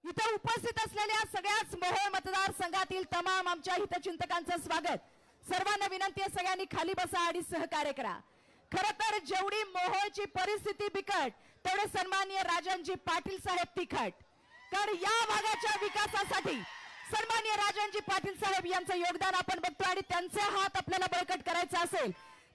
इथे उपस्थित असलेल्या सगळ्याच मोहोळ मतदारसंघातील तमाम आमच्या हितचिंतकांचं स्वागत। सर्वांना विनंती आहे सगळ्यांनी खाली बसा आणि सहकार्य करा। खरं तर जेवढी मोहोळची परिस्थिती बिकट तेवढे सन्माननीय राजनजी पाटील साहेब तिखट, कारण या भागाच्या विकासासाठी सन्माननीय राजनजी पाटील साहेब यांचं योगदान आपण बघतो आणि त्यांचे हात आपल्याला बळकट करायचे असेल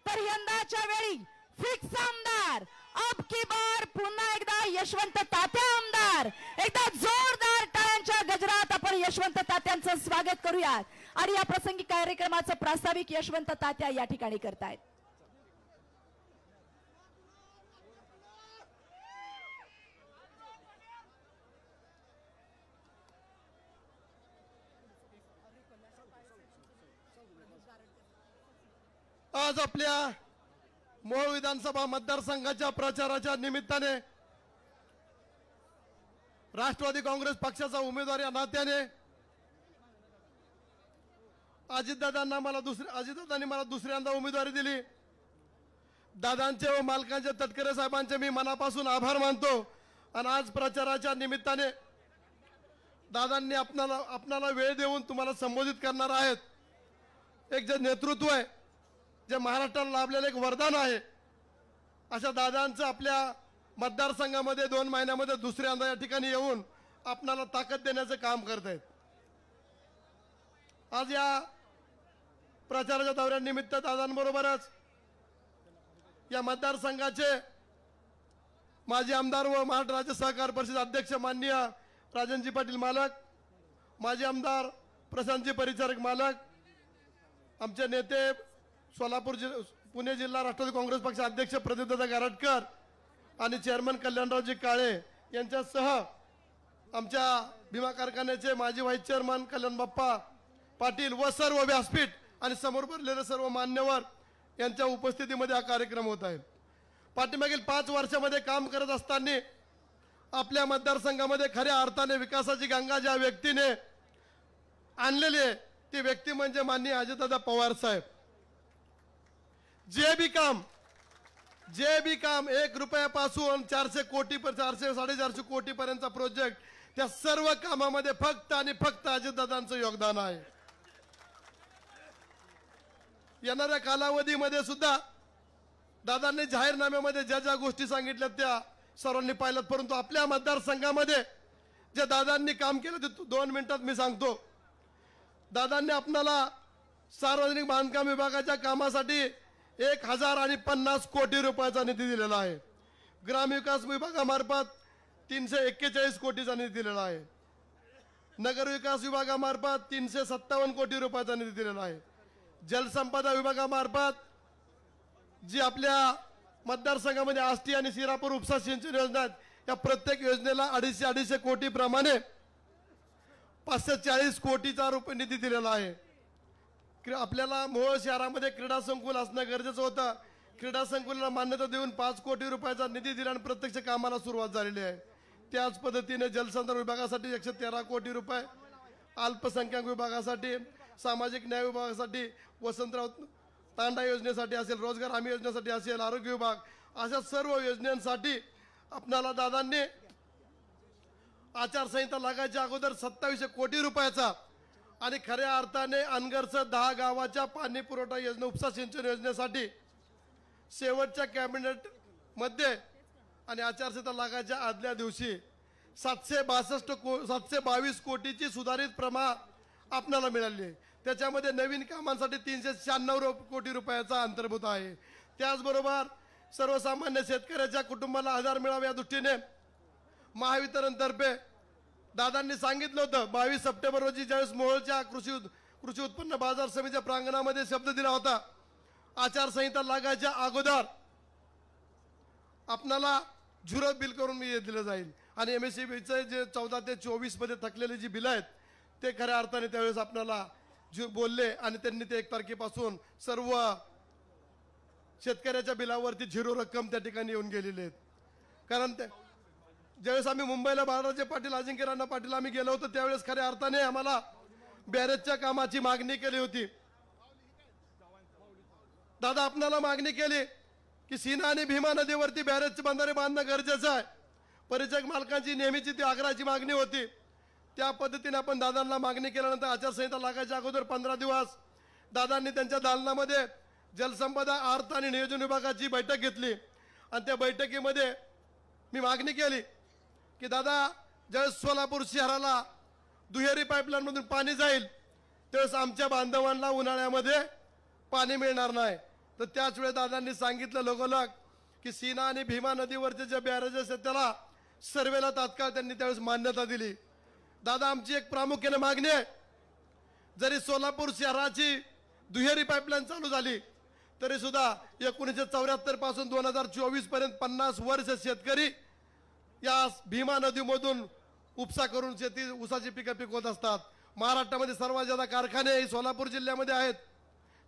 तर यंदाच्या वेळी फिक्स आमदार अब की बार पुन्हा एकदा यशवंत तात्या आमदार, एकदा जोरदार टाळ्यांच्या गजरात आपण यशवंत तात्यांचं स्वागत करूयात। आणि या प्रसंगी कार्यक्रमाचं प्रास्ताविक यशवंत तात्या या ठिकाणी करतायत। आज आपल्या मोहोळ विधानसभा मतदारसंघाच्या प्रचाराच्या निमित्ताने राष्ट्रवादी काँग्रेस पक्षाचा उमेदवार या नात्याने अजितदादांनी मला दुसऱ्यांदा उमेदवारी दिली। दादांचे व मालकांचे तटकरे साहेबांचे मी मनापासून आभार मानतो। आणि आज प्रचाराच्या निमित्ताने दादांनी आपणाला वेळ देऊन तुम्हाला संबोधित करणार आहेत। एक जे नेतृत्व आहे जे महाराष्ट्राला लाभलेलं एक वरदान आहे, अशा दादांचं आपल्या मतदारसंघामध्ये 2 महिन्यामध्ये दुसऱ्यांदा या ठिकाणी येऊन आपणाला ताकद देण्याचं काम करत आहेत। आज या प्रचाराच्या दौऱ्यानिमित्त दादांबरोबरच या मतदारसंघाचे माजी आमदार व महाराष्ट्र राज्य सहकार परिषद अध्यक्ष माननीय राजनजी पाटील मालक, माजी आमदार प्रशांतजी परिचारक मालक, आमचे नेते पुणे जिल्हा राष्ट्रवादी काँग्रेस पक्ष अध्यक्ष प्रदीपदादा गारटकर आणि चेअरमन कल्याणरावजी काळे यांच्यासह आमच्या भीमा कारखान्याचे माजी व्हाईस चेअरमन कल्याण बाप्पा पाटील व सर्व व्यासपीठ आणि समोर भरलेले सर्व मान्यवर यांच्या उपस्थितीमध्ये हा कार्यक्रम होत आहे। पाठीमागील 5 वर्षामध्ये काम करत असताना आपल्या मतदारसंघामध्ये खऱ्या अर्थाने विकासाची गंगा ज्या व्यक्तीने आणलेली आहे ती व्यक्ती म्हणजे माननीय अजितदादा पवार साहेब। जे भी काम 1 रुपयापासून 400 कोटी 400-450 कोटी पर्यंतचा प्रोजेक्ट, त्या सर्व कामामध्ये फक्त आणि फक्त अजितदादांचं योगदान आहे। येणाऱ्या कालावधीमध्ये सुद्धा दादांनी जाहीरनाम्यामध्ये ज्या गोष्टी सांगितल्या त्या सर्वांनी पाहिल्यात, परंतु आपल्या मतदारसंघामध्ये जे दादांनी काम केलं ते 2 मिनिटात मी सांगतो। दादांनी आपणाला सार्वजनिक बांधकाम विभागाच्या कामासाठी 1050 कोटी रुपयाचा निधी दिलेला आहे। ग्रामविकास विभागामार्फत 341 कोटीचा निधी दिलेला आहे। नगरविकास विभागामार्फत 357 कोटी रुपयाचा निधी दिलेला आहे। जलसंपदा विभागामार्फत जी आपल्या मतदारसंघामध्ये आष्टी आणि शिरापूर उपसा सिंचन योजना आहेत, या प्रत्येक योजनेला 250 कोटी प्रमाणे 540 कोटीचा रुपये निधी दिलेला आहे। आपल्याला मोहोळ शहरामध्ये क्रीडा संकुल असणं गरजेचं होतं। क्रीडा संकुलाला मान्यता देऊन 5 कोटी रुपयाचा निधी दिला आणि प्रत्यक्ष कामाला सुरुवात झालेली आहे। त्याच पद्धतीने जलसंधारण विभागासाठी 113 कोटी रुपये, अल्पसंख्याक विभागासाठी, सामाजिक न्याय विभागासाठी, वसंतराव तांडा योजनेसाठी असेल, रोजगार हमी योजनेसाठी असेल, आरोग्य विभाग, अशा सर्व योजनांसाठी आपल्याला दादांनी आचारसंहिता लागायच्या अगोदर 2700 कोटी रुपयाचा आणि खऱ्या अर्थाने अनगरसह 10 गावाच्या पाणी पुरवठा योजना उपसा सिंचन योजनेसाठी शेवटच्या कॅबिनेट मध्ये आणि आचारसंहिता लागायच्या आदल्या दिवशी 722 कोटीची सुधारित प्रमाण आपल्याला मिळाली आहे। त्याच्यामध्ये नवीन कामांसाठी 396 कोटी रुपयाचा अंतर्भूत आहे। त्याचबरोबर सर्वसामान्य शेतकऱ्याच्या कुटुंबाला आधार मिळावा या दृष्टीने महावितरणतर्फे दादांनी सांगितलं होतं 22 सप्टेंबर रोजी ज्यावेळेस मोहोळच्या कृषी उत्पन्न बाजार समितीच्या प्रांगणामध्ये शब्द दिला होता, आचारसंहिता लागायच्या अगोदर आपल्याला 0 बिल करून दिलं जाईल आणि MSCBचे जे 14 ते 24 मध्ये थकलेली जी बिल आहेत ते खऱ्या अर्थाने त्यावेळेस आपल्याला बोलले आणि त्यांनी ते 1 तारखेपासून सर्व शेतकऱ्याच्या बिलावरती 0 रक्कम त्या ठिकाणी येऊन गेलेली आहेत। कारण ज्यावेळेस आम्ही मुंबईला बाळाराजे पाटील, अजिंक्य राणा पाटील आम्ही गेलो होतो त्यावेळेस खऱ्या अर्थाने आम्हाला बॅरेजच्या कामाची मागणी केली होती। दादा आपल्याला मागणी केली की सीना आणि भीमा नदीवरती बॅरेजचे बंधारे बांधणं गरजेचं आहे। परिचक मालकांची नेहमीची ती आग्रहाची मागणी होती। त्या पद्धतीने आपण दादांना मागणी केल्यानंतर आचारसंहिता लागायच्या अगोदर 15 दिवस दादांनी त्यांच्या दालनामध्ये जलसंपदा अर्थ आणि नियोजन विभागाची बैठक घेतली आणि त्या बैठकीमध्ये मी मागणी केली की दादा ज्यावेळेस सोलापूर शहराला दुहेरी पाईपलाईन मधून पाणी जाईल त्यावेळेस आमच्या बांधवांना उन्हाळ्यामध्ये पाणी मिळणार नाही. तर त्याच वेळेस दादांनी सांगितलं लगोलग की सीना आणि भीमा नदीवरचे जे बॅरेजेस आहेत त्याला सर्वेला तात्काळ त्यांनी त्यावेळेस मान्यता दिली. दादा आमची एक प्रामुख्याने मागणी आहे, जरी सोलापूर शहराची दुहेरी पाईपलाईन चालू झाली तरी सुद्धा 1974 पासून 2024 पर्यंत 50 वर्ष शेतकरी या भीमा नदीमधून उपसा करून शेती ऊसाची पिकं पिकवत असतात. महाराष्ट्रामध्ये सर्वात जास्त कारखाने सोलापूर जिल्ह्यामध्ये आहेत.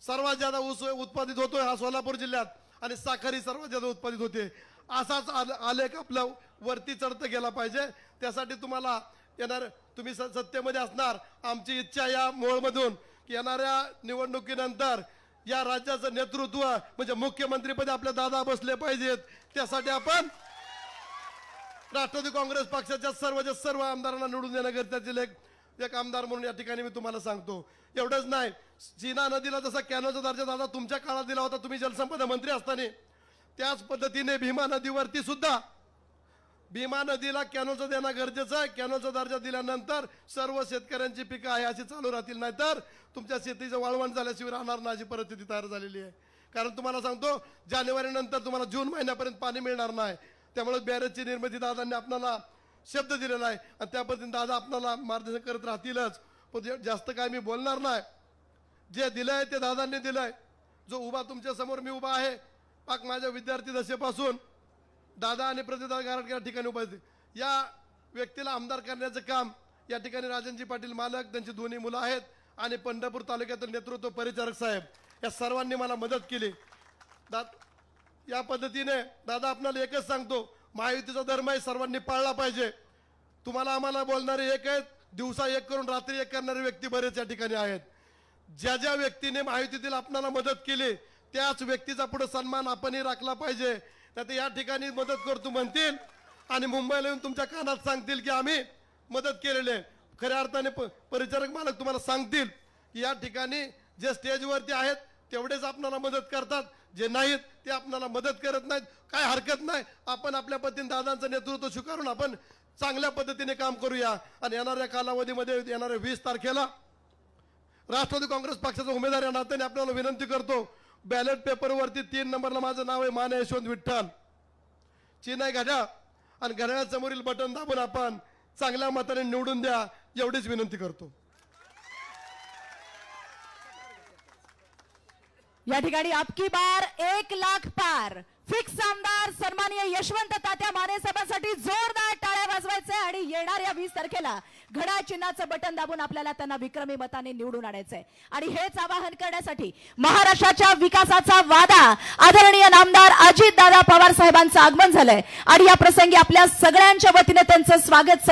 सर्वात जास्त ऊस उत्पादित होतोय हा सोलापूर जिल्ह्यात आणि साखरही सर्वात जास्त उत्पादित होते. असाच आलेख आपल्या वरती चढत गेला पाहिजे. त्यासाठी तुम्हाला येणार तुम्ही सत्तेमध्ये असणार. आमची इच्छा या मोळमधून की येणाऱ्या निवडणुकीनंतर या राज्याचं नेतृत्व म्हणजे मुख्यमंत्रीपदी आपले दादा बसले पाहिजेत. त्यासाठी आपण राष्ट्रवादी काँग्रेस पक्षाच्या सर्व आमदारांना निवडून देणं गरजेचं एक आमदार म्हणून या ठिकाणी मी तुम्हाला सांगतो. एवढंच नाही, सीना नदीला जसा कॅनोचा दर्जा दादा तुमच्या काळात दिला होता तुम्ही जलसंपदा मंत्री असताना, त्याच पद्धतीने भीमा नदीवरती सुद्धा भीमा नदीला कॅनोचा देणं गरजेचं आहे. कॅनोचा दर्जा दिल्यानंतर सर्व शेतकऱ्यांची पिकं आहे अशी चालू राहतील, नाहीतर तुमच्या शेतीचं वाळवण झाल्याशिवाय राहणार नाही अशी परिस्थिती तयार झालेली आहे. कारण तुम्हाला सांगतो जानेवारी नंतर तुम्हाला जून महिन्यापर्यंत पाणी मिळणार नाही. त्यामुळे बॅरेजची निर्मिती दादांनी आपल्याला शब्द दिलेला आहे आणि त्या पद्धतीने दादा आपल्याला मार्गदर्शन करत राहतीलच. पण जास्त काय मी बोलणार नाही. जे दिलंय ते दादांनी दिलंय. जो उभा तुमच्या समोर मी उभा आहे पाक माझ्या विद्यार्थी दशेपासून दादा आणि प्रतिदा गारटकर या ठिकाणी उभा आहेत. या व्यक्तीला आमदार करण्याचं काम या ठिकाणी राजनजी पाटील मालक त्यांची दोन्ही मुलं आहेत आणि पंढरपूर तालुक्यातील नेतृत्व परिचारक साहेब या सर्वांनी मला मदत केली. या पद्धतीने दादा आपल्याला एकच सांगतो, महायुतीचा धर्म आहे सर्वांनी पाळला पाहिजे. तुम्हाला आम्हाला बोलणारे एक आहेत, दिवसा एक करून रात्री एक करणारे व्यक्ती बरेच या ठिकाणी आहेत. ज्या ज्या व्यक्तीने महायुतीतील आपल्याला मदत केली त्याच व्यक्तीचा पुढे सन्मान आपणही राखला पाहिजे. नाही या ठिकाणी मदत करतो म्हणतील आणि मुंबईला येऊन तुमच्या कानात सांगतील की आम्ही मदत केलेली आहे. खऱ्या अर्थाने परिचारक मालक तुम्हाला सांगतील की या ठिकाणी जे स्टेजवरती आहेत तेवढेच आपल्याला मदत करतात, जे नाहीत ते आपल्याला मदत करत नाहीत. काय हरकत नाही, आपण आपल्या पद्धतीने दादांचं नेतृत्व स्वीकारून आपण चांगल्या पद्धतीने काम करूया. आणि येणाऱ्या कालावधीमध्ये येणाऱ्या 20 तारखेला राष्ट्रवादी काँग्रेस पक्षाचा उमेदवार या नात्याने आपल्याला विनंती करतो, बॅलेट पेपरवरती 3 नंबरला माझं नाव आहे माने यशवंत विठ्ठल. चिन्ह आहे घड्याळ आणि घड्याळासमोरील बटन दाबून आपण चांगल्या मताने निवडून द्या एवढीच विनंती करतो. या ठिकाणी अबकी बार 1 लाख पार फिक्स आमदार सन्माननीय यशवंत तात्या माने साहेबांसाठी जोरदार टाळ्या वाजवायचे आणि येणाऱ्या 20 तारखेला घड्याळ चिन्हाचं बटन दाबून आपल्याला त्यांना विक्रमी मताने निवडून आणायचंय. आणि हेच आवाहन करण्यासाठी महाराष्ट्राच्या विकासाचा वादा आदरणीय नामदार अजितदादा पवार साहेबांचं आगमन झालंय आणि या प्रसंगी आपल्या सगळ्यांच्या वतीने त्यांचं स्वागत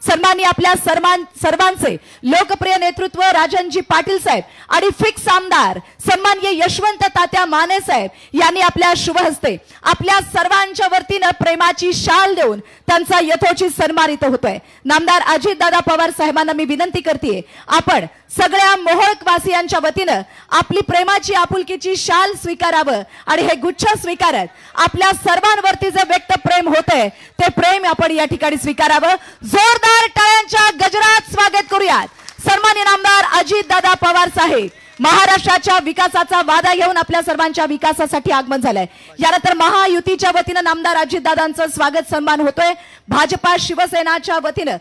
सन्माननीय आपल्या सर्वांचे लोकप्रिय नेतृत्व राजनजी पाटील साहेब आणि फिक्स आमदार सन्माननीय यशवंत तात्या माने साहेब यांनी आपल्या शुभ हस्ते आपल्या सर्वांच्या वतीने प्रेमाची शाल देऊन त्यांचा यथोचित सन्मान इथं होतोय. नामदार अजितदादा पवार साहेबांना मी विनंती करते, आपण सगळ्या मोहोळवासियांच्या वतीने आपली प्रेमाची आपुलकीची शाल स्वीकारावं आणि हे गुच्छ स्वीकारत आपल्या सर्वांवरती जे व्यक्त प्रेम होतंय ते प्रेम आपण या ठिकाणी स्वीकारावं. जोरदार टाळ्यांच्या गजरात स्वागत करूयात. सन्माननीय नामदार अजितदादा पवार साहेब महाराष्ट्राच्या विकासाचा वादा घेऊन आपल्या सर्वांच्या विकासासाठी आगमन झालंय. यानंतर महायुतीच्या वतीने नामदार अजितदादांचं स्वागत सन्मान होतोय. भाजपा शिवसेनाच्या वतीने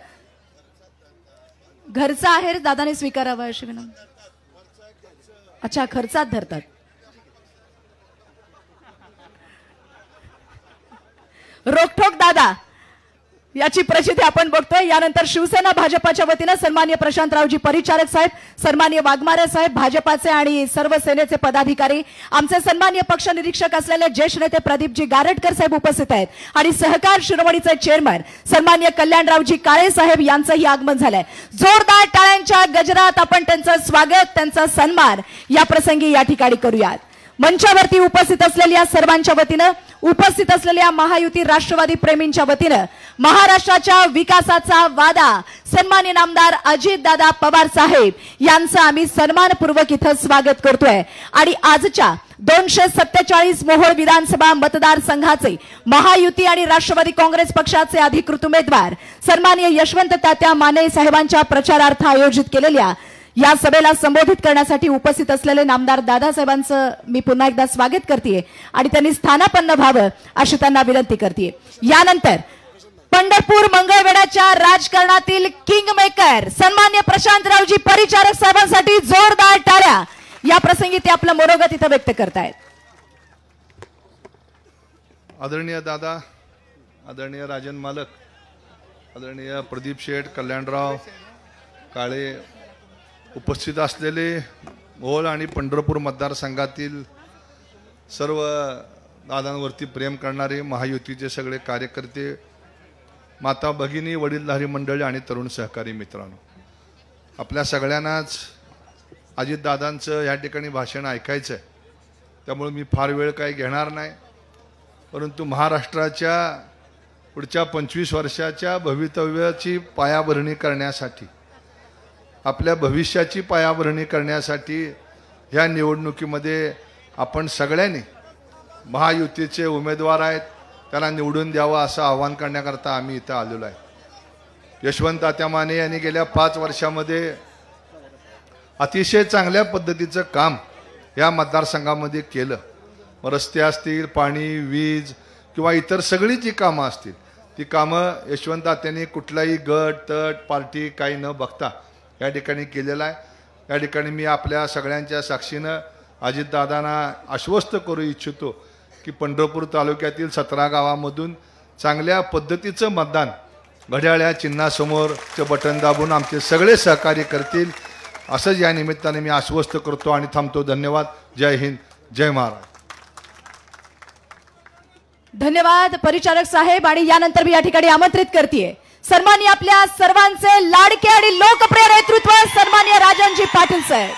घरचा आहेर दादाने स्वीकारावा अशी विनंती. अच्छा, खर्चात धरतात. रोखोक दादा याची प्रचिती आपण बघतोय. यानंतर शिवसेना भाजपाच्या वतीने सन्माननीय प्रशांतरावजी परिचारक साहेब, सन्माननीय वाघमारे साहेब, भाजपाचे आणि सर्व सेनेचे पदाधिकारी, आमचे सन्माननीय पक्ष निरीक्षक असलेले ज्येष्ठ नेते प्रदीपजी गारटकर साहेब उपस्थित आहेत आणि सहकार शिरोमणीचे चेअरमन सन्माननीय कल्याणरावजी काळे साहेब यांचंही आगमन झालंय. जोरदार टाळ्यांच्या गजरात आपण त्यांचं स्वागत, त्यांचा सन्मान या प्रसंगी या ठिकाणी करूयात. मंचावरती उपस्थित असलेल्या सर्वांच्या वतीनं, उपस्थित असलेल्या महायुती राष्ट्रवादी प्रेमींच्या वतीनं महाराष्ट्राच्या विकासाचा वादा सन्माननीय आमदार अजितदादा पवार साहेब यांचं आम्ही सन्मानपूर्वक इथं स्वागत करतोय। आणि आजच्या 247 मोहोळ विधानसभा मतदारसंघाचे महायुती आणि राष्ट्रवादी काँग्रेस पक्षाचे अधिकृत उमेदवार सन्माननीय यशवंत तात्या माने साहेबांच्या प्रचारार्थ आयोजित केलेल्या या सभेला संबोधित करण्यासाठी उपस्थित असलेले नामदार दादासाहेबांचं मी पुन्हा एकदा स्वागत करते आणि त्यांनी स्थानापन्न व्हावं अशी त्यांना विनंती करते। यानंतर पंढरपूर मंगळवेढ्याच्या राजकारणातील किंग मेकर सन्मान्य प्रशांतरावजी परिचारक साहेबांसाठी जोरदार टाळ्या। या प्रसंगी ते आपलं मनोगत इथं व्यक्त करतायत। आदरणीय दादा, आदरणीय राजन मालक, आदरणीय प्रदीप शेठ, कल्याणराव काळे, उपस्थित असलेले मोहोळ आणि पंढरपूर मतदारसंघातील सर्व दादांवरती प्रेम करणारे महायुतीचे सगळे कार्यकर्ते, माता भगिनी, वडीलधारी मंडळी आणि तरुण सहकारी मित्रांनो, आपल्या सगळ्यांनाच अजितदादांचं या ठिकाणी भाषण ऐकायचं आहे, त्यामुळे मी फार वेळ काही घेणार नाही, परंतु महाराष्ट्राच्या पुढच्या 25 वर्षाच्या भवितव्याची पायाभरणी करण्यासाठी, आपल्या भविष्याची पायाभरणी करण्यासाठी ह्या निवडणुकीमध्ये आपण सगळ्यांनी महायुतीचे उमेदवार आहेत त्यांना निवडून द्यावं असं आवाहन करण्याकरता आम्ही इथं आलेलो आहे। यशवंत तात्या माने यांनी गेल्या 5 वर्षामध्ये अतिशय चांगल्या पद्धतीचं काम या मतदारसंघामध्ये केलं। रस्ते असतील, पाणी, वीज किंवा इतर सगळी जी कामं असतील ती कामं यशवंत तात्यांनी कुठलाही गट तट पार्टी काही न बघता या ठिकाणी केलेला आहे। या ठिकाणी मी आपल्या सगळ्यांच्या साक्षीनं अजितदादांना आश्वस्त करू इच्छितो की पंढरपूर तालुक्यातील 17 गावामधून चांगल्या पद्धतीचं मतदान घड्याळ या चिन्हासमोरचं बटन दाबून आमचे सगळे सहकार्य करतील असंच या निमित्ताने मी आश्वस्त करतो आणि थांबतो। धन्यवाद। जय हिंद, जय महाराष्ट्र। धन्यवाद परिचारक साहेब। आणि यानंतर मी या ठिकाणी आमंत्रित करते सन्माननीय आपल्या सर्वांचे लाडके आणि लोकप्रिय नेतृत्व सन्माननीय राजनजी पाटील साहेब।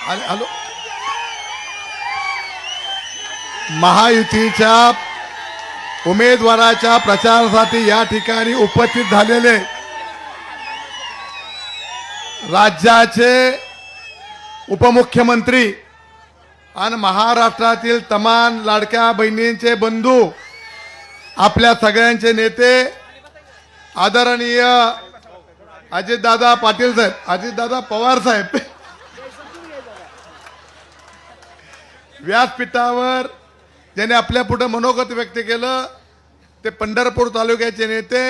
हॅलो, महायुतीच्या उमेदवाराच्या प्रचारासाठी या ठिकाणी उपस्थित झालेले राज्याचे उपमुख्यमंत्री आणि महाराष्ट्रातील तमाम लाडक्या बहिणींचे बंधू, आपल्या सगळ्यांचे नेते आदरणीय अजितदादा पाटील साहेब, अजितदादा पवार साहेब, व्यासपीठावर ज्याने आपल्या पुढे मनोगत व्यक्त केलं ते पंढरपूर तालुक्याचे नेते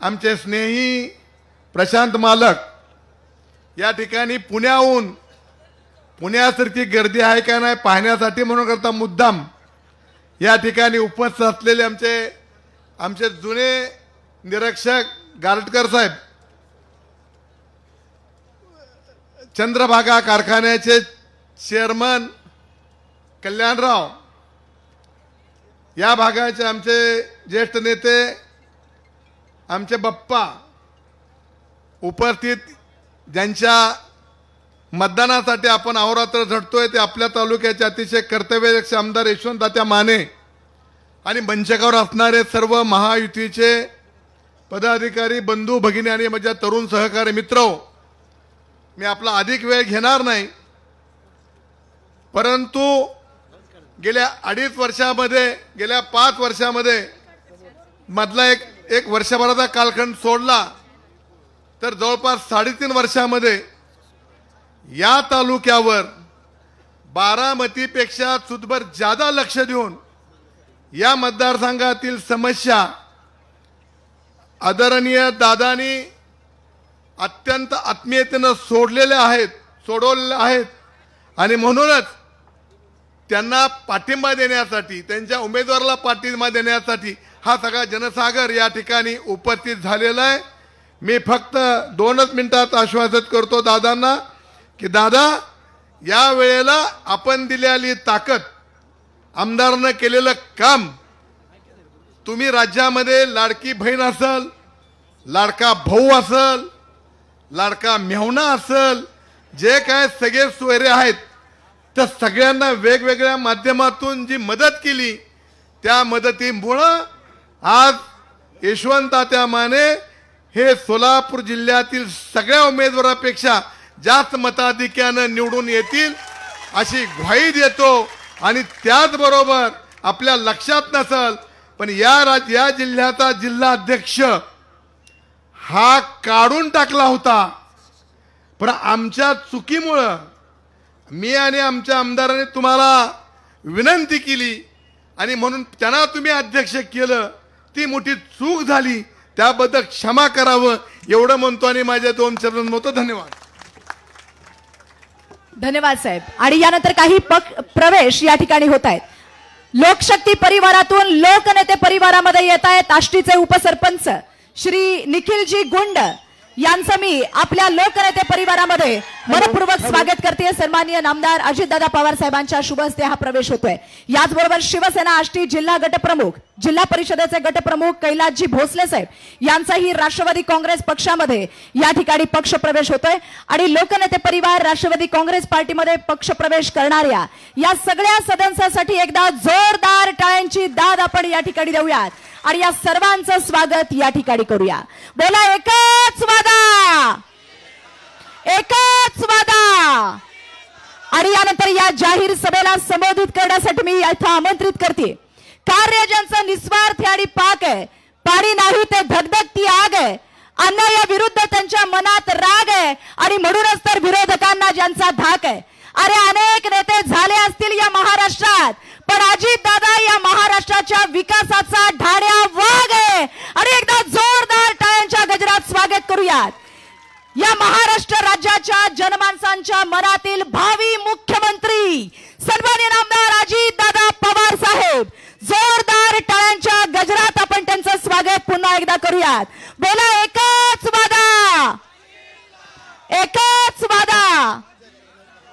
आमचे स्नेही प्रशांत मालक या ठिकाणी पुण्याहून, पुण्यासारखी गर्दी आहे का नाही पाहण्यासाठी म्हणून करता मुद्दाम या ठिकाणी उपस्थित असलेले आमचे जुने निरीक्षक गारटकर साहेब, चंद्रभागा कारखान्याचे चेअरमन कल्याणराव, या भागाचे आमचे ज्येष्ठ नेते आमचे बाप्पा, उपस्थित ज्यांच्या मतदानासाठी आपण अहोरात्र झटतोय ते आपल्या तालुक्याचे अतिशय कर्तव्यदक्ष आमदार यशवंत तात्या माने आणि मंचकावर असणारे सर्व महायुतीचे पदाधिकारी बंधू भगिनी आणि माझ्या तरुण सहकारी मित्र, मी आपला अधिक वेळ घेणार नाही, परंतु गेल्या 2.5 वर्षामध्ये, गेल्या 5 वर्षामध्ये मधला एक वर्षभराचा कालखंड सोडला तर जवळपास 3.5 वर्षामध्ये या तालुक्यावर बारामतीपेक्षा सुदभर ज्यादा लक्ष देऊन या मतदारसंघातील समस्या आदरणीय दादांनी अत्यंत आत्मीयतेने सोडवलेल्या आहेत आणि म्हणूनच त्यांना पाठिंबा देण्यासाठी, त्यांच्या उमेदवाराला पाठिंबा देण्यासाठी हा सगळा जनसागर या ठिकाणी उपस्थित झालेला आहे। मी फक्त 2च मिनिटात आश्वासित करतो दादांना की दादा, या वेळेला आपण दिलेली ताकद, आमदारांना केलेलं काम, तुम्ही राज्यामध्ये लाडकी बहीण असेल, लाडका भाऊ असेल, लाडका मेहुणा असेल, जे काय सगळे सोयरे आहेत तर सगळ्यांना वेगवेगळ्या माध्यमातून जी मदत केली त्या मदतीमुळं आज यशवंततात्या माने हे सोलापूर जिल्ह्यातील सगळ्या उमेदवारापेक्षा जास्त मताधिक्यानं निवडून येतील अशी ग्वाही देतो। आणि त्याचबरोबर आपल्या लक्षात नसल पण या जिल्ह्याचा जिल्हा अध्यक्ष हा काढून टाकला होता, पण आमच्या चुकीमुळं मी आणि आमच्या आमदारांनी तुम्हाला विनंती केली आणि म्हणून त्यांना तुम्ही अध्यक्ष केलं, ती मोठी चूक झाली, त्याबद्दल क्षमा करावं एवढं म्हणतो आणि माझ्या 2 शब्द म्हणतो। धन्यवाद। धन्यवाद साहेब। आणि यानंतर काही प्रवेश या ठिकाणी होत आहेत। लोकशक्ती परिवारातून लोकनेते परिवारामध्ये येत आहेत आष्टीचे उपसरपंच श्री निखिलजी गुंड यांचं मी आपल्या लोकनेते परिवारामध्ये मनपूर्वक स्वागत करते। सन्माननीय नामदार अजितदादा पवार साहेबांच्या शुभ हस्ते हा प्रवेश होतोय। याचबरोबर शिवसेना आष्टी जिल्हा गटप्रमुख जिल्हा परिषदेचे गटप्रमुख कैलासजी भोसले साहेब यांचाही राष्ट्रवादी काँग्रेस पक्षामध्ये या ठिकाणी पक्ष प्रवेश होतोय। आणि लोकनेते परिवार राष्ट्रवादी काँग्रेस पार्टीमध्ये पक्ष प्रवेश करणाऱ्या या सगळ्या सदस्यांसाठी एकदा जोरदार टाळ्यांची दाद आपण या ठिकाणी देऊयात आणि या सर्वांचं स्वागत या ठिकाणी करूया। बोला एकच वादा, एकच वादा। आणि यानंतर या जाहीर सभेला संबोधित करण्यासाठी मी इथं आमंत्रित करते कार्य ज्यांचं निस्वार्थ आणि पाक आहे, पाणी नाही ते धगधगती आग आहे, अन्यायाविरुद्ध त्यांच्या मनात राग आहे आणि म्हणूनच तर विरोधकांना ज्यांचा धाक आहे। अरे अनेक नेते झाले असतील या महाराष्ट्रात, पण अजित दादा या महाराष्ट्राच्या विकासाचा ढाढ्या वाघ आहे आणि एकदा जोरदार टाळ्यांच्या गजरात स्वागत करूयात या महाराष्ट्र राज्याच्या जनमानसांच्या मनातील भावी मुख्यमंत्री सन्माननीय नामदार अजित दादा पवार साहेब। जोरदार टाळ्यांच्या गजरात आपण त्यांचं स्वागत पुन्हा एकदा करूयात। बोला एकच वादा, एकच वादा।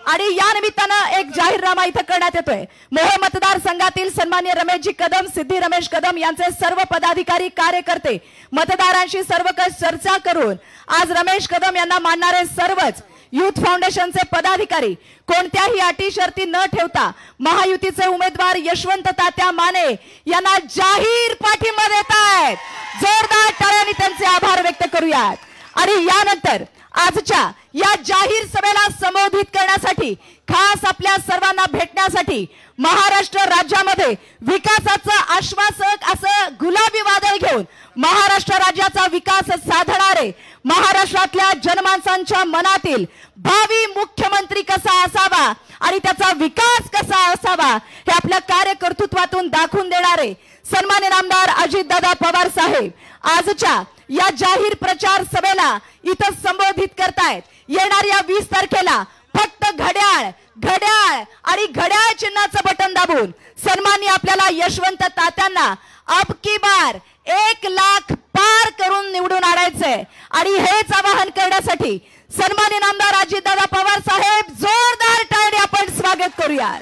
आणि या निमित्तानं एक जाहीरनामा इथं करण्यात येतोय। मोहोळ मतदारसंघातील सन्माननीय रमेशजी कदम, सिद्धी रमेश कदम यांचे सर्व पदाधिकारी कार्यकर्ते मतदारांशी सर्वकष चर्चा करून आज रमेश कदम यांना मानणारे सर्वच युथ फाउंडेशनचे पदाधिकारी कोणत्याही अटी शर्ती न ठेवता महायुतीचे उमेदवार यशवंत तात्या माने यांना जाहीर पाठिंबा देत आहेत। जोरदार टाळ्यांनी त्यांचे आभार व्यक्त करूयात। आणि यानंतर आजच्या या जाहीर सभेला संबोधित करण्यासाठी खास आपल्या सर्वांना भेटण्यासाठी महाराष्ट्र राज्यामध्ये विकासाचं आश्वासक असं गुलाबी वादळ घेऊन महाराष्ट्र राज्याचा विकास साधणारे महाराष्ट्रातल्या जनमानसांच्या मनातील भावी मुख्यमंत्री कसा असावा आणि त्याचा विकास कसा असावा हे आपल्या कार्यकर्तृत्वातून दाखवून देणारे सन्माननीय नामदार अजितदादा पवार साहेब आजच्या या जाहीर प्रचार सभेला इथं संबोधित करतायत। येणाऱ्या 20 तारखेला फक्त घड्याळ घड्याळ आणि घड्याळ चिन्हाचं बटन दाबून सन्माननीय आपल्याला यशवंत तात्यांना अब की बार 1 लाख पार करून निवडून आणायचंय। आणि हेच आवाहन करण्यासाठी सन्माननीय नामदार अजितदादा पवार साहेब जोरदार टाळ्यांनी आपण स्वागत करूया।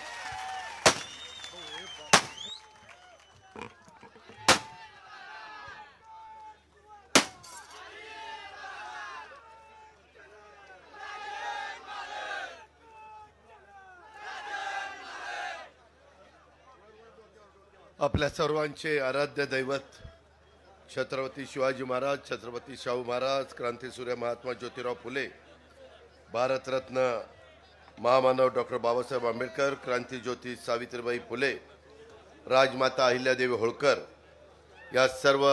आपल्या सर्वांचे आराध्य दैवत छत्रपती शिवाजी महाराज, छत्रपती शाहू महाराज, क्रांतीसूर्य महात्मा ज्योतिराव फुले, भारतरत्न महामानव डॉक्टर बाबासाहेब आंबेडकर, क्रांतीज्योती सावित्रीबाई फुले, राजमाता अहिल्यादेवी होळकर या सर्व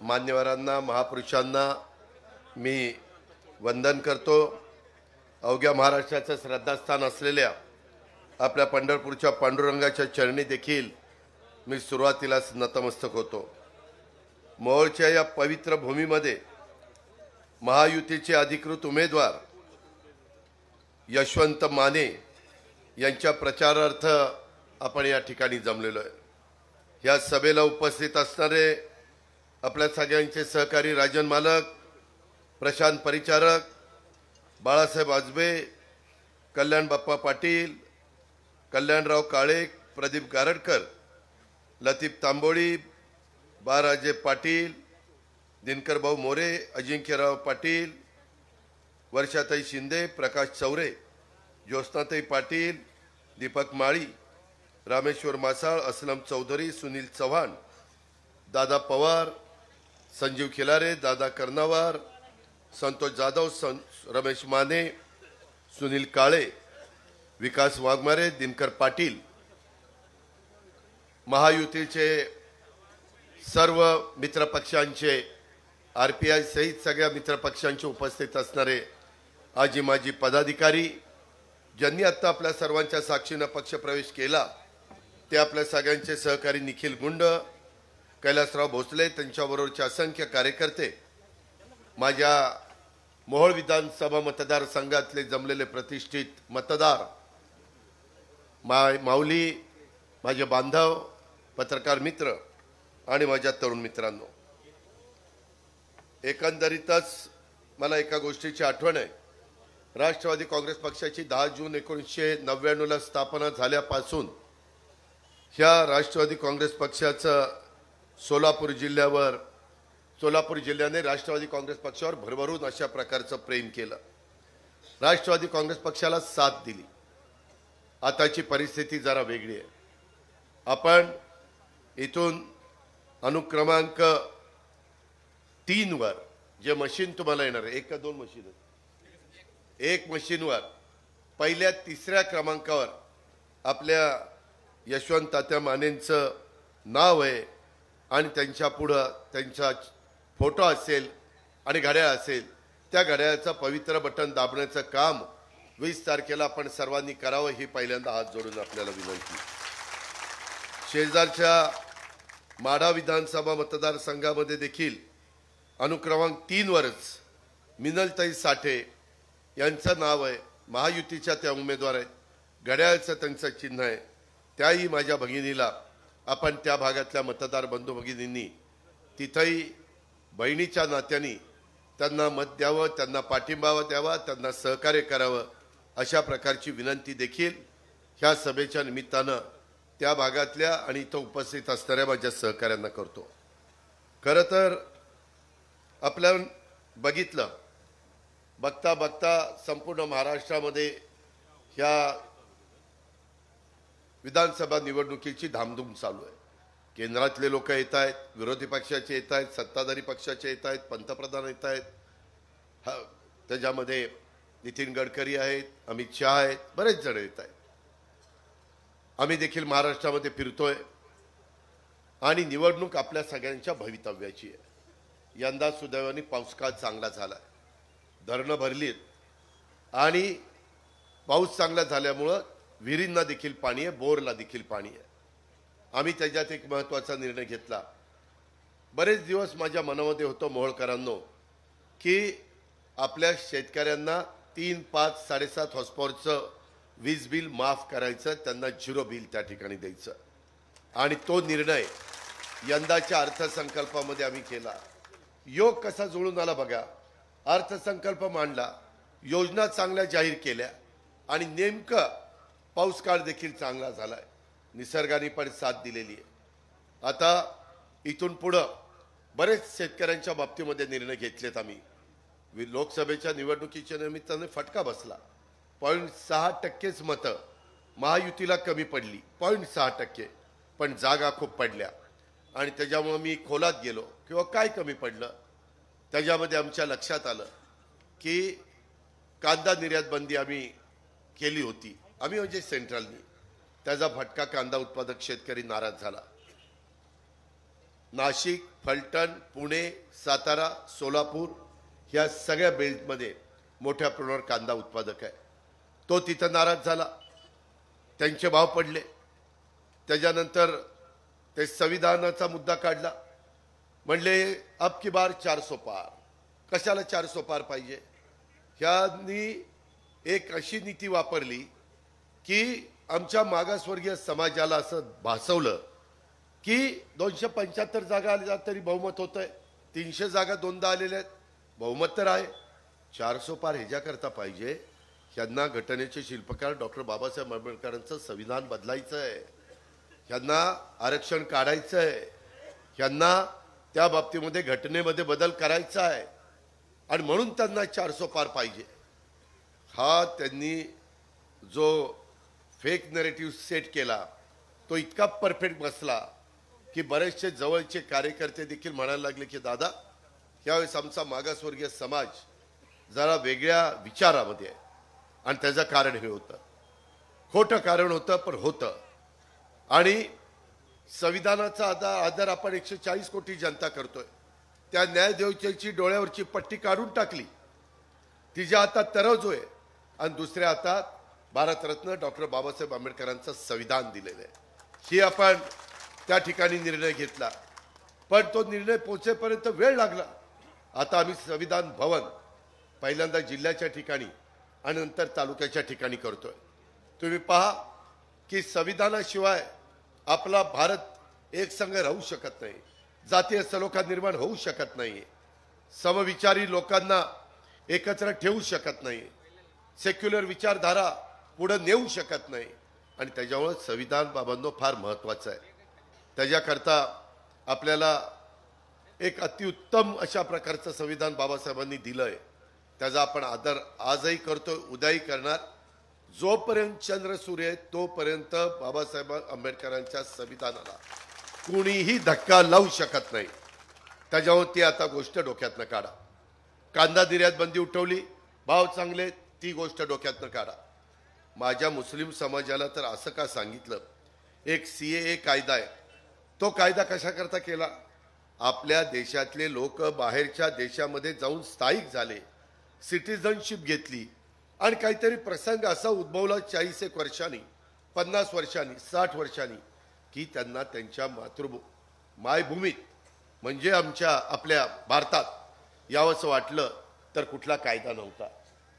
मान्यवरांना महापुरुषांना मी वंदन करतो। अवघ्या महाराष्ट्राचं श्रद्धास्थान असलेल्या आपल्या पंढरपूरच्या पांडुरंगाच्या चरणी देखील मी सुरुवातीलाच नतमस्तक होतो। मोहोळच्या या पवित्र भूमीमध्ये महायुतीचे अधिकृत उमेदवार यशवंत माने यांच्या प्रचारार्थ आपण या ठिकाणी जमलेलो आहे। या सभेला उपस्थित असणारे आपल्या सगळ्यांचे सहकारी राजन मालक, प्रशांत परिचारक, बाळासाहेब आजबे, कल्याण बाप्पा पाटील, कल्याणराव काळे, प्रदीप गारडकर, लतीफ तांबोळी, बाराजे पाटील, दिनकर भाऊ मोरे, अजिंक्यराव पाटील, वर्षाताई शिंदे, प्रकाश चौरे, ज्योत्स्नाताई पाटील, दीपक माळी, रामेश्वर मासाळ, असलम चौधरी, सुनील चव्हाण, दादा पवार, संजीव खिलारे, दादा कर्नावार, संतोष जाधव, रमेश माने, सुनील काळे, विकास वाघमारे, दिनकर पाटील, महायुतीचे सर्व मित्रपक्षांचे, RPI सहित सगळ्या मित्रपक्षांचे उपस्थित असणारे आजी माजी पदाधिकारी, ज्यांनी आता आपल्या सर्वांच्या साक्षीनं पक्षप्रवेश केला ते आपल्या सगळ्यांचे सहकारी निखिल गुंड, कैलासराव भोसले, त्यांच्याबरोबरचे असंख्य कार्यकर्ते, माझ्या मोहोळ विधानसभा मतदारसंघातले जमलेले प्रतिष्ठित मतदार, माऊली, माझे बांधव, पत्रकार मित्र आणि माझ्या तरुण मित्रांनो, एकंदरीतच मला एका गोष्टीची आठवण आहे. राष्ट्रवादी काँग्रेस पक्षाची 10 जून 1999 स्थापना झाल्यापासून ह्या राष्ट्रवादी काँग्रेस पक्षाचं सोलापूर जिल्ह्याने राष्ट्रवादी काँग्रेस पक्षावर भरभरून अशा प्रकारचं प्रेम केलं. राष्ट्रवादी काँग्रेस पक्षाला साथ दिली. आताची परिस्थिती जरा वेगळी आहे. आपण इथून अनुक्रमांक 3 वर जे मशीन तुम्हाला येणार आहे, 1 का 2 मशीन, 1 मशीनवर पहिल्या 3ऱ्या क्रमांकावर आपल्या यशवंत तात्या मानेंचं नाव आहे आणि त्यांच्या पुढं त्यांचा फोटो असेल आणि घड्याळ असेल. त्या घड्याळाचं पवित्र बटन दाबण्याचं काम 20 तारखेला आपण सर्वांनी करावं ही पहिल्यांदा हात जोडून आपल्याला विनंती. शेजारच्या माढा विधानसभा मतदारसंघामध्ये देखील अनुक्रमांक 3 वरच मिनलताई साठे यांचं नाव आहे. महायुतीच्या त्या उमेदवार आहेत. घड्याळाचं त्यांचं चिन्ह आहे. त्याही माझ्या भगिनीला आपण त्या भागातल्या मतदार बंधू भगिनींनी तिथंही बहिणीच्या नात्याने त्यांना मत द्यावं, त्यांना पाठिंबा द्यावा, त्यांना सहकार्य करावं अशा प्रकारची विनंती देखील ह्या सभेच्या निमित्तानं त्या भागातल्या आणि इथं उपस्थित असणाऱ्या माझ्या सहकाऱ्यांना करतो. खरं तर आपलं बघता बघता संपूर्ण महाराष्ट्रामध्ये ह्या विधानसभा निवडणुकीची धामधूम चालू आहे. केंद्रातले लोक येत आहेत, विरोधी पक्षाचे येत आहेत, सत्ताधारी पक्षाचे येत आहेत, पंतप्रधान येत आहेत, त्याच्यामध्ये नितीन गडकरी आहेत, अमित शहा आहेत, बरेच जण येत आहेत. आम्ही देखील महाराष्ट्रामध्ये फिरतोय आणि निवडणूक आपल्या सगळ्यांच्या भवितव्याची आहे. यंदा सुदैवाने पाऊस काळ चांगला झाला, धरणं भरलीत आणि पाऊस चांगला झाल्यामुळं विहिरींना देखील पाणी आहे, बोरला देखील पाणी आहे. आम्ही त्याच्यात एक महत्त्वाचा निर्णय घेतला. बरेच दिवस माझ्या मनामध्ये होतं मोहोळकरांनो की आपल्या शेतकऱ्यांना 3, 5, 7.5 हॉर्सपॉवरचं वीज बिल माफ करायचं, त्यांना 0 बिल त्या ठिकाणी द्यायचं. आणि तो निर्णय यंदाच्या अर्थसंकल्पामध्ये आम्ही केला. योग कसा जुळून आला बघा. अर्थसंकल्प मांडला, योजना चांगल्या जाहीर केल्या आणि नेमकं पाऊस काळ देखील चांगला झालाय. निसर्गाने पण साथ दिलेली आहे. आता इथून पुढं बरेच शेतकऱ्यांच्या बाबतीमध्ये निर्णय घेतलेत आम्ही. लोकसभेच्या निवडणुकीच्या निमित्ताने फटका बसला. 0.6% मतं महायुतीला कमी पडली, 0.6%, पण जागा खूप पडल्या. आणि त्याच्यामुळे मी खोलात गेलो किंवा काय कमी पडलं. त्याच्यामध्ये आमच्या लक्षात आलं की कांदा निर्यात बंदी आम्ही केली होती, आम्ही म्हणजे सेंट्रलनी. त्याचा फटका कांदा उत्पादक शेतकरी नाराज झाला. नाशिक, फलटण, पुणे, सातारा, सोलापूर ह्या सगळ्या बेल्टमध्ये मोठ्या प्रमाणावर कांदा उत्पादक आहे. तो तिथं नाराज झाला, त्यांचे भाव पडले. त्याच्यानंतर ते संविधानाचा मुद्दा काढला. म्हणले अब की बार 400 पार. कशाला 400 पार पाहिजे. ह्यांनी एक अशी नीती वापरली की आमच्या मागासवर्गीय समाजाला असं भासवलं की 275 जागा आल्या तरी बहुमत होतंय, 300 जागा 2दा आलेल्या आहेत, बहुमत तर आहे. 400 पार ह्याच्याकरता पाहिजे. ह्यांना घटनेचे शिल्पकार डॉक्टर बाबासाहेब आंबेडकरांचं संविधान बदलायचं आहे, ह्यांना आरक्षण काढायचं आहे, ह्यांना त्या बाबतीमध्ये घटनेमध्ये बदल करायचा आहे आणि म्हणून त्यांना 400 पार पाहिजे. हा त्यांनी जो फेक नरेटिव्ह सेट केला तो इतका परफेक्ट बसला की बरेचसे जवळचे कार्यकर्ते देखील म्हणायला लागले की दादा यावेळेस आमचा मागासवर्गीय समाज जरा वेगळ्या विचारामध्ये आहे आणि त्याचं कारण हे होतं. खोटं कारण होतं पण होतं. आणि संविधानाचा आदर आपण 140 कोटी जनता करतोय. त्या न्यायदेवतेची डोळ्यावरची पट्टी काढून टाकली. तिच्या हातात तराजू आहे आणि दुसऱ्या हातात भारतरत्न डॉक्टर बाबासाहेब आंबेडकरांचं संविधान दिलेलं आहे. ही आपण त्या ठिकाणी निर्णय घेतला पण तो निर्णय पोहोचेपर्यंत वेळ लागला. आता आम्ही संविधान भवन पहिल्यांदा जिल्ह्याच्या ठिकाणी आणि नंतर तालुक्याच्या ठिकाणी करतोय. तुम्ही पहा की संविधानाशिवाय आपला भारत एकसंघ राहू शकत नाही. जातीय सलोखा निर्माण होऊ शकत नाही. समविचारी लोकांना एकत्र ठेवू शकत नाही. सेक्युलर विचारधारा पुढे नेऊ शकत नाही. आणि त्याच्यामुळे संविधान बाबांनो फार महत्वाचं आहे. त्याच्याकरता आपल्याला एक अतिउत्तम अशा प्रकारचं संविधान बाबासाहेबांनी दिलंय. त्याचा आपण आदर आजही करतोय, उद्याही करणार. जोपर्यंत चंद्र सूर्य आहे तोपर्यंत बाबासाहेब आंबेडकरांच्या संविधानाला कुणीही धक्का लावू शकत नाही. त्याच्यावर ती आता गोष्ट डोक्यातनं काढा. कांदा निर्यात बंदी उठवली, भाव चांगले, ती गोष्ट डोक्यातनं काढा. माझ्या मुस्लिम समाजाला तर असं का सांगितलं, एक CAA कायदा आहे. तो कायदा कशाकरता केला? आपल्या देशातले लोक बाहेरच्या देशामध्ये जाऊन स्थायिक झाले, सिटिझनशिप घेतली आणि काहीतरी प्रसंग असा उद्भवला 40 वर्षांनी, 50 वर्षांनी, 60 वर्षांनी की त्यांना त्यांच्या मायभूमीत म्हणजे आपल्या भारतात यावंसं वाटलं तर कुठला कायदा नव्हता.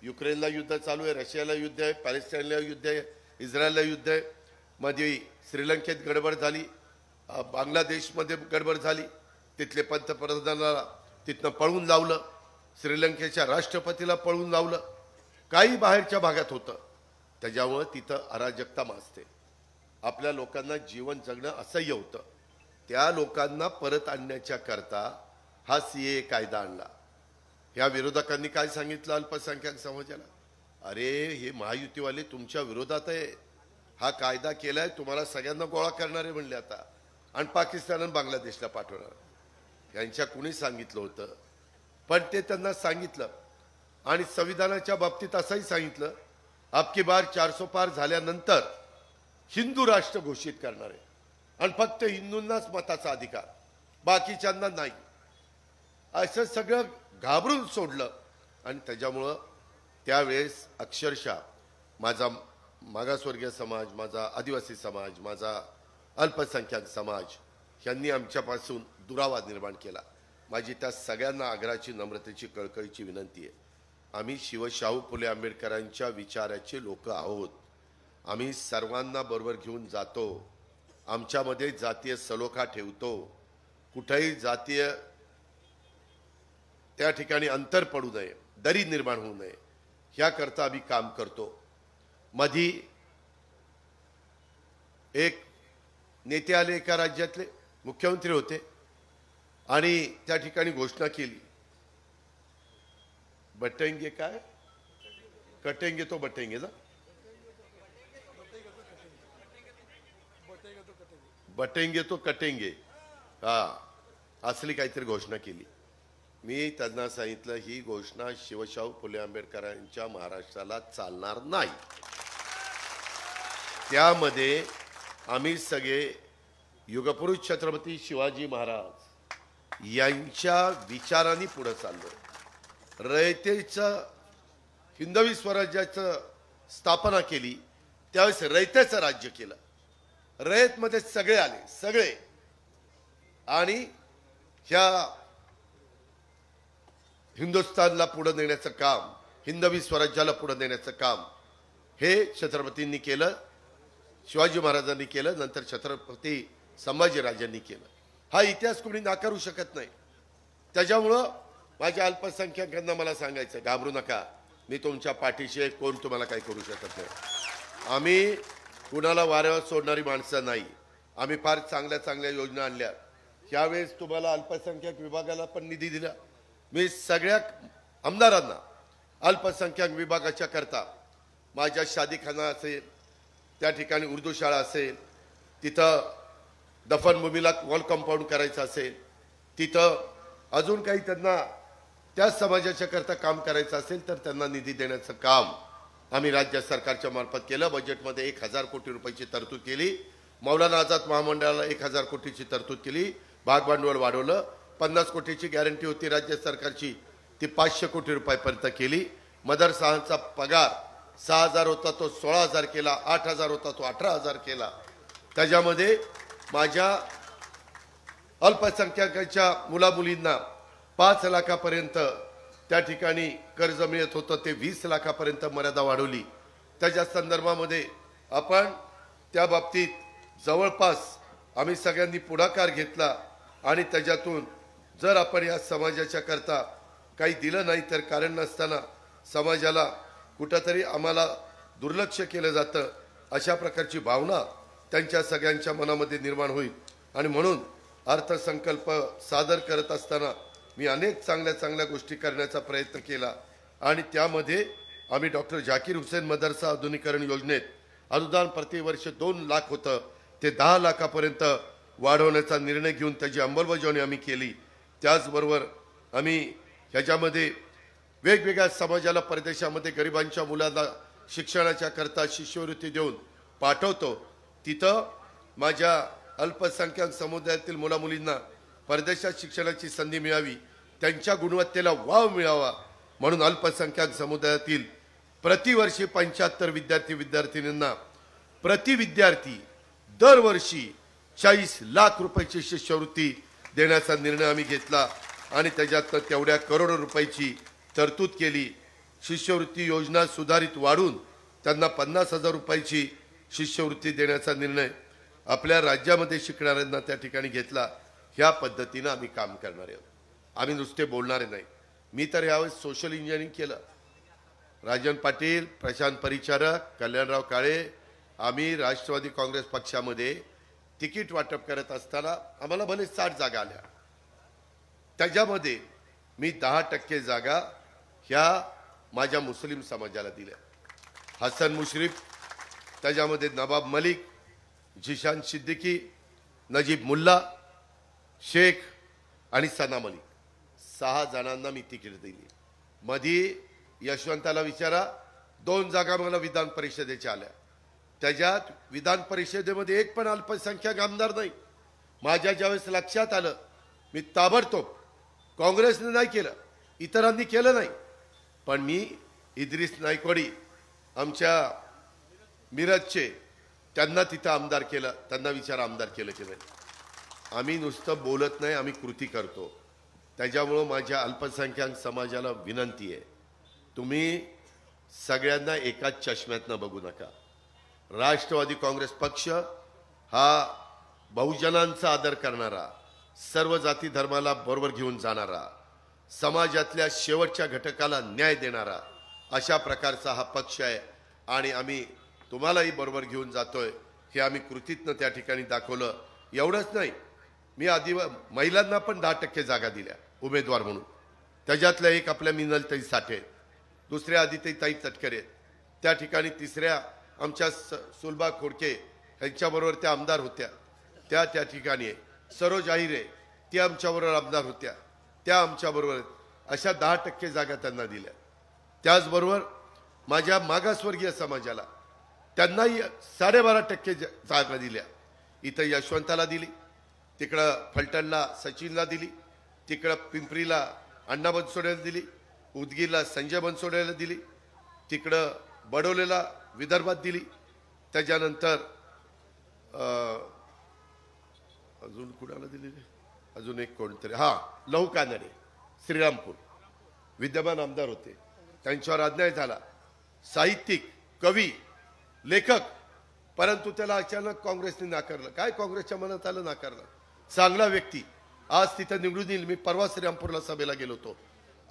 युक्रेनला युद्ध चालू आहे, रशियाला युद्ध आहे, पॅलेस्टाईनला युद्ध आहे, इस्रायलला युद्ध आहे, मध्ये श्रीलंकेत गडबड झाली, बांगलादेशमध्ये गडबड झाली, तिथले पंतप्रधानाला तिथनं पळून लावलं, श्रीलंकेच्या राष्ट्रपतीला पळून लावलं, काही बाहेरच्या भागात होतं. त्याच्यामुळे तिथं अराजकता माजते. आपल्या लोकांना जीवन जगणं असह्य होतं. त्या लोकांना परत आणण्याच्या करता हा CAA कायदा आणला. या विरोधकांनी काय सांगितलं अल्पसंख्याक समाजाला? अरे हे महायुतीवाले तुमच्या विरोधात आहे, हा कायदा केलाय तुम्हाला सगळ्यांना गोळा करणारे म्हणले आता आणि पाकिस्तान आणि बांगलादेशला पाठवणार. यांच्या कुणी सांगितलं होतं? पण ते त्यांना सांगितलं. आणि संविधानाच्या बाबतीत असंही सांगितलं, अबकी बार 400 पार झाल्यानंतर हिंदू राष्ट्र घोषित करणार आहे आणि फक्त हिंदूंनाच मताचा अधिकार, बाकीच्यांना नाही. असं सगळं घाबरून सोडलं. आणि त्याच्यामुळं त्यावेळेस अक्षरशः माझा मागासवर्गीय समाज, माझा आदिवासी समाज, माझा अल्पसंख्याक समाज यांनी आमच्यापासून दुरावा निर्माण केला. माझी त्या सगळ्यांना आग्रहाची, नम्रतेची, कळकळीची विनंती आहे. आम्ही शिवशाहू फुले आंबेडकरांच्या विचाराचे लोक आहोत. आम्ही सर्वांना बरोबर घेऊन जातो. आमच्यामध्ये जातीय सलोखा ठेवतो. कुठेही जातीय त्या ठिकाणी अंतर पडू नये, दरी निर्माण होऊ नये, ह्याकरता आम्ही काम करतो. मधी एक नेते आले, एका राज्यातले मुख्यमंत्री होते आणि त्या ठिकाणी घोषणा केली, बटेंगे काय कटेंगे तो बटेंगे ना, बटेंगे तो कटेंगे, हा असली काहीतरी घोषणा केली. मी त्यांना सांगितलं ही घोषणा शिवशाहू फुले आंबेडकरांच्या महाराष्ट्राला चालणार नाही. त्यामध्ये आम्ही सगळे युगपुरुष छत्रपती शिवाजी महाराज यांच्या विचारांनी पुढे चाललो. रयतेचं हिंदवी स्वराज्याचं स्थापना केली, त्यावेळेस रयतेचं राज्य केलं. रयतमध्ये सगळे आले, सगळे. आणि ह्या हिंदुस्थानला पुढे नेण्याचं काम, हिंदवी स्वराज्याला पुढे नेण्याचं काम हे छत्रपतींनी केलं, शिवाजी महाराजांनी केलं, नंतर छत्रपती संभाजीराजांनी केलं. हा इतिहास कोणी नाकारू शकत नाही. त्याच्यामुळं माझ्या अल्पसंख्याकांना मला सांगायचं, घाबरू नका, मी तुमच्या पाठीशी आहे, कोण तुम्हाला काही करू शकत नाही. आम्ही कुणाला वाऱ्यावर सोडणारी माणसं नाही. आम्ही फार चांगल्या चांगल्या योजना आणल्या. यावेळेस तुम्हाला अल्पसंख्याक विभागाला पण निधी दिला. मी सगळ्या आमदारांना अल्पसंख्याक विभागाच्या करता माझ्या शादीखाना असेल, त्या ठिकाणी उर्दू शाळा असेल, तिथं दफनभूमीला वॉल कंपाऊंड करायचं असेल, तिथं अजून काही त्यांना त्या समाजाच्या करता काम करायचं असेल तर त्यांना निधी देण्याचं काम आम्ही राज्य सरकारच्या मार्फत केलं. बजेटमध्ये 1000 कोटी रुपयाची तरतूद केली. मौलाना आझाद महामंडळाला 1000 कोटीची तरतूद केली. भाग भांडवल वाढवलं. 50 कोटीची गॅरंटी होती राज्य सरकारची, ती 500 कोटी रुपयापर्यंत केली. मदरसांचा पगार 6000 होता तो 16000 केला, 8000 होता तो 18000 केला. त्याच्यामध्ये माझ्या अल्पसंख्याकांच्या मुलामुलींना 5 लाखापर्यंत त्या ठिकाणी कर्ज मिळत होतं, ते 20 लाखापर्यंत मर्यादा वाढवली. त्याच्या संदर्भामध्ये आपण त्या बाबतीत जवळपास आम्ही सगळ्यांनी पुढाकार घेतला आणि त्याच्यातून जर आपण या समाजाच्या करता काही दिलं नाही तर कारण नसताना समाजाला कुठंतरी आम्हाला दुर्लक्ष केलं जातं अशा प्रकारची भावना त्यांच्या सगळ्यांच्या मनामध्ये निर्माण होईल. आणि म्हणून अर्थसंकल्प सादर करत असताना मी अनेक चांगल्या चांगल्या गोष्टी करण्याचा प्रयत्न केला आणि त्यामध्ये आम्ही डॉक्टर झाकीर हुसेन मदरसा आधुनिकीकरण योजनेत अनुदान प्रतिवर्ष 2 लाख होतं ते 10 लाखापर्यंत वाढवण्याचा निर्णय घेऊन त्याची अंमलबजावणी आम्ही केली. त्याचबरोबर आम्ही ह्याच्यामध्ये वेगवेगळ्या समाजाला परदेशामध्ये गरिबांच्या मुलांना शिक्षणाच्या करता शिष्यवृत्ती देऊन पाठवतो. तिथं माझ्या अल्पसंख्याक समुदायातील मुलामुलींना परदेशात शिक्षणाची संधी मिळावी, त्यांच्या गुणवत्तेला वाव मिळावा म्हणून अल्पसंख्याक समुदायातील प्रतिवर्षी 75 विद्यार्थिनींना प्रति विद्यार्थी दरवर्षी 40 लाख रुपयाची शिष्यवृत्ती देण्याचा निर्णय आम्ही घेतला आणि त्याच्यात तेवढ्या करोडो रुपयाची तरतूद केली. शिष्यवृत्ती योजना सुधारित वाढून त्यांना 50,000 रुपयाची शिष्यवृत्ती देण्याचा निर्णय आपल्या राज्यामध्ये शिकणाऱ्यांना त्या ठिकाणी घेतला. ह्या पद्धतीनं आम्ही काम करणार आहोत. आम्ही नुसते बोलणारे नाही. मी तर यावेळेस सोशल इंजिनिअरिंग केलं. राजन पाटील, प्रशांत परिचारक, कल्याणराव काळे, आम्ही राष्ट्रवादी काँग्रेस पक्षामध्ये तिकीट वाटप करत असताना आम्हाला भले 60 जागा आल्या, त्याच्यामध्ये मी 10% जागा ह्या माझ्या मुस्लिम समाजाला दिल्या. हसन मुश्रीफ, त्याच्यामध्ये नवाब मलिक, जिशान सिद्दीकी, नजीब मुल्ला, शेख आणि सना मलिक 6 जणांना मी तिकीट दिली. मध्ये यशवंताला विचारा, 2 जागा मला विधान परिषदेच्या आल्या. त्याच्यात विधान परिषदेमध्ये एक पण अल्पसंख्याक आमदार नाही. माझ्या ज्यावेळेस लक्षात आलं, मी ताबडतोब, काँग्रेसने नाही केलं, इतरांनी केलं नाही, पण मी इद्रिस नायकवाडी आमच्या मिरजचे, त्यांना तिथं आमदार केलं. त्यांना विचार आमदार केलं की नाही. आम्ही नुसतं बोलत नाही, आम्ही कृती करतो. त्याच्यामुळं माझ्या अल्पसंख्याक समाजाला विनंती आहे, तुम्ही सगळ्यांना एकाच चष्म्यातनं बघू नका. राष्ट्रवादी काँग्रेस पक्ष हा बहुजनांचा आदर करणारा, सर्व जाती धर्माला बरोबर घेऊन जाणारा, समाजातल्या शेवटच्या घटकाला न्याय देणारा अशा प्रकारचा हा पक्ष आहे आणि आम्ही तुम्हालाही बरोबर घेऊन जातोय. हे आम्ही कृतीतनं त्या ठिकाणी दाखवलं. एवढंच नाही, मी महिलांना पण 10% जागा दिल्या उमेदवार म्हणून. त्याच्यातल्या एक आपल्या मिनलताई साठे, दुसऱ्या आदित्यताई तटकरे, त्या ठिकाणी तिसऱ्या आमच्या सुलभा खोडके यांच्याबरोबर त्या आमदार होत्या, त्या ठिकाणी सरोज आहिरे, ती आमच्याबरोबर आमदार होत्या, त्या आमच्याबरोबर. अशा 10% जागा त्यांना दिल्या. त्याचबरोबर माझ्या मागासवर्गीय समाजाला त्यांनाही 12.5% जागा दिल्या. इथं यशवंताला दिली, तिकडं फलटणला सचिनला दिली, तिकडं पिंपरीला अण्णा बनसोडेला दिली, उदगीरला संजय बनसोडेला दिली, तिकडं बडोलेला विदर्भात दिली. त्याच्यानंतर अजून कुणाला दिली, अजून एक कोणतरी, लहू कानडे, श्रीरामपूर विद्यमान आमदार होते, त्यांच्यावर अन्याय झाला. साहित्यिक, कवी, लेखक, परंतु त्याला अचानक काँग्रेसने नाकारलं. काय काँग्रेसच्या मनात आलं, नाकारलं. चांगला व्यक्ती आज तिथं निवडून येईल. मी परवा श्रीरामपूरला सभेला गेलो होतो.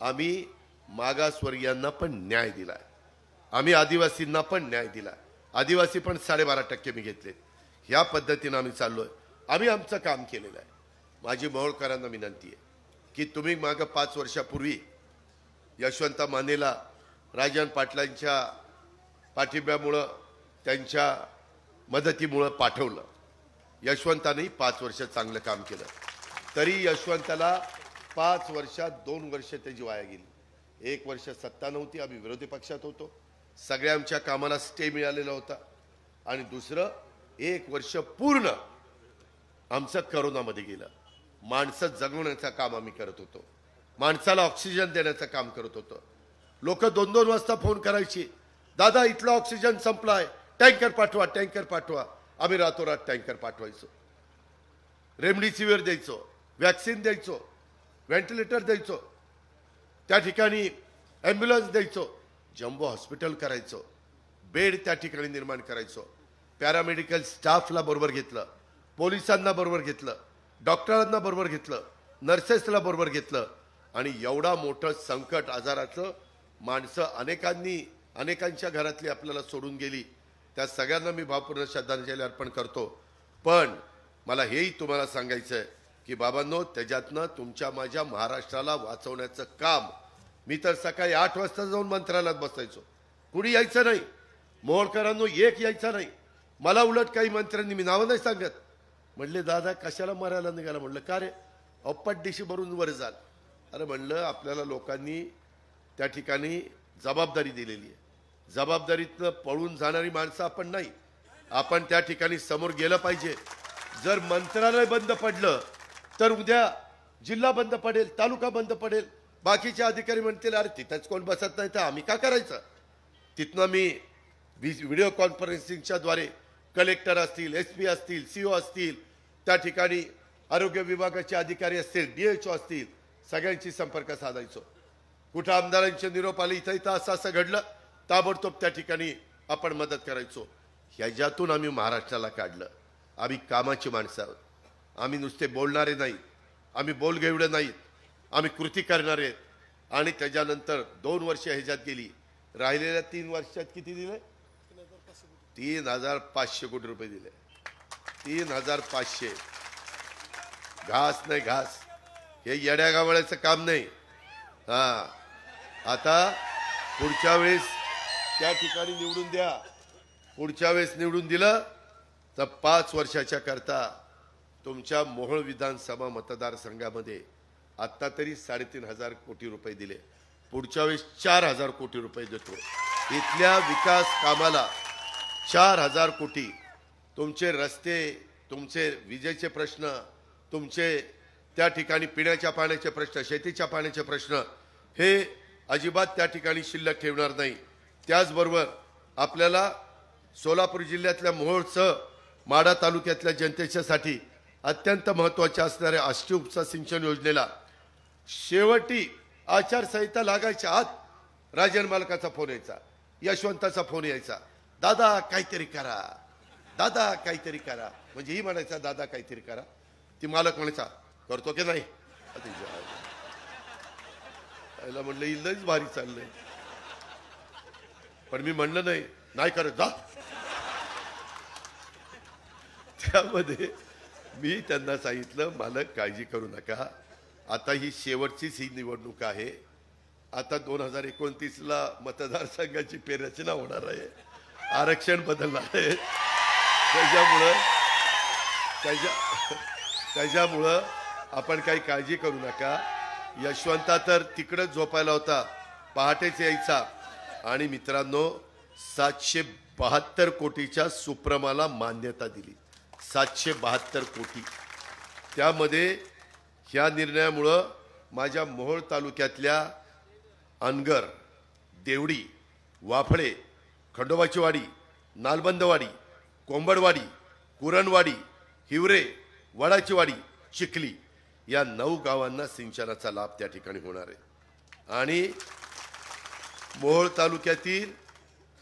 आम्ही मागासवर्गीयांना पण न्याय दिलाय, आम्ही आदिवासींना पण न्याय दिला. आदिवासी पण 12.5% मी घेतले. ह्या पद्धतीनं आम्ही चाललोय. आम्ही आमचं काम केलेलं आहे. माझी मोहोळकरांना विनंती आहे की तुम्ही मागं 5 वर्षापूर्वी यशवंत मानेला राजन पाटलांच्या पाठिंब्यामुळं, त्यांच्या मदतीमुळं पाठवलं. यशवंतानेही 5 वर्ष चांगलं काम केलं. तरी यशवंताला 5 वर्षात 2 वर्ष त्याची वाया गेली. 1 वर्ष सत्ता नव्हती, आम्ही विरोधी पक्षात होतो, सगळ्या आमच्या कामाला स्टे मिळालेला होता. आणि दुसरं 1 वर्ष पूर्ण आमचं करोनामध्ये गेलं. माणसं जगवण्याचं काम आम्ही करत होतो, माणसाला ऑक्सिजन देण्याचं काम करत होतो. लोक 2-2 वाजता फोन करायची, दादा इथला ऑक्सिजन संपलाय, टँकर पाठवा, टँकर पाठवा. आम्ही रातोरात टँकर पाठवायचो, रेमडेसिवीर द्यायचो, वॅक्सिन द्यायचो, व्हेंटिलेटर द्यायचो, त्या ठिकाणी ॲम्ब्युलन्स द्यायचो, जम्बो हॉस्पिटल करायचो, बेड त्या ठिकाणी निर्माण करायचो. पॅरामेडिकल स्टाफला बरोबर घेतलं, पोलिसांना बरोबर घेतलं, डॉक्टरांना बरोबर घेतलं, नर्सेसला बरोबर घेतलं. आणि एवढा मोठं संकट आजाराचं माणसं अनेकांच्या घरातली आपल्याला सोडून गेली. त्या सगळ्यांना मी भावपूर्ण श्रद्धांजली अर्पण करतो. पण मला हेही तुम्हाला सांगायचं आहे की बाबांनो, त्याच्यातनं तुमच्या माझ्या महाराष्ट्राला वाचवण्याचं काम. मी तर सकाळी 8 वाजता जाऊन मंत्रालयात बसायचो, कुणी यायचं नाही, मोहोळकरांनो एक यायचा नाही. मला उलट काही मंत्र्यांनी, मी नावं नाही सांगत, म्हणले दादा कशाला मरायला निघाला. म्हणलं का रे, अप्पाट भरून वर जाल. अरे म्हणलं आपल्याला लोकांनी त्या ठिकाणी जबाबदारी दिलेली आहे, जबाबदारीतनं पळून जाणारी माणसं आपण नाही. आपण त्या ठिकाणी समोर गेलं पाहिजे. जर मंत्रालय बंद पडलं तर उद्या जिल्हा बंद पडेल, तालुका बंद पडेल. बाकीचे अधिकारी म्हणतील अरे तिथंच कोण बसत नाही तर आम्ही का करायचं. तिथनं मी व्हिडिओ कॉन्फरन्सिंगच्या द्वारे कलेक्टर असतील, SP असतील, CO असतील, त्या ठिकाणी आरोग्य विभागाचे अधिकारी असतील, DHO असतील, सगळ्यांशी संपर्क साधायचो. कुठं आमदारांचे निरोप आले, इथं असं घडलं, ताबडतोब त्या ठिकाणी आपण मदत करायचो. ह्याच्यातून आम्ही महाराष्ट्राला काढलं. आम्ही कामाची माणसं आहोत, आम्ही नुसते बोलणारे नाही, आम्ही बोलगेवडे नाहीत, आम्ही कृती करणारे आहेत. आणि त्याच्यानंतर 2 वर्ष ह्याच्यात गेली. राहिलेल्या 3 वर्षात किती दिले? 3,500 कोटी रुपये दिले. 3,500. घास नाही घास, हे येड्या गावळ्याचं काम नाही. आता पुढच्या वेळेस त्या ठिकाणी निवडून द्या. पुढच्या वेळेस निवडून दिलं तर 5 वर्षाच्या करता तुमच्या मोहोळ विधानसभा मतदारसंघामध्ये आत्ता तरी 3,500 कोटी रुपये दिले. पुढच्या वेळेस 4,000 कोटी रुपये देतो. इथल्या विकास कामाला 4,000 कोटी. तुमचे रस्ते, तुमचे विजेचे प्रश्न, तुमचे त्या ठिकाणी पिण्याच्या पाण्याचे प्रश्न, शेतीच्या पाण्याचे प्रश्न, हे अजिबात त्या ठिकाणी शिल्लक ठेवणार नाही. त्याचबरोबर आपल्याला सोलापूर जिल्ह्यातल्या मोहोळसह माढा तालुक्यातल्या जनतेच्यासाठी अत्यंत महत्त्वाच्या असणाऱ्या आष्टी उपसा सिंचन योजनेला शेवटी आचारसंहिता लागायच्या आत राजन मालकाचा फोन यायचा, यशवंताचा फोन यायचा, दादा काहीतरी करा, दादा काहीतरी करा. म्हणजे ही म्हणायचा दादा काहीतरी करा, ती मालक म्हणायचा करतो की नाही. पहिला म्हणलं इल्लच भारी चाललंय, पण मी म्हणलं नाही करत जा. त्यामध्ये मी त्यांना सांगितलं मालक काळजी करू नका, आता ही शेवटचीच ही निवडणूक आहे. आता 2029ला मतदारसंघाची फेररचना होणार आहे, आरक्षण बदलणार आहे. त्याच्यामुळं आपण काही काळजी करू नका. यशवंता तर तिकडंच झोपायला होता, पहाटेच यायचा. आणि मित्रांनो 772 कोटीच्या सुप्रमाला मान्यता दिली. 772 कोटी. त्यामध्ये ह्या निर्णयामुळं माझ्या मोहोळ तालुक्यातल्या अनगर, देवडी, वाफळे, खंडोबाची वाडी, नालबंदवाडी, कोंबडवाडी, कुरणवाडी, हिवरे, वडाची वाडी, चिखली या 9 गावांना सिंचनाचा लाभ त्या ठिकाणी होणार आहे. आणि मोहोळ तालुक्यातील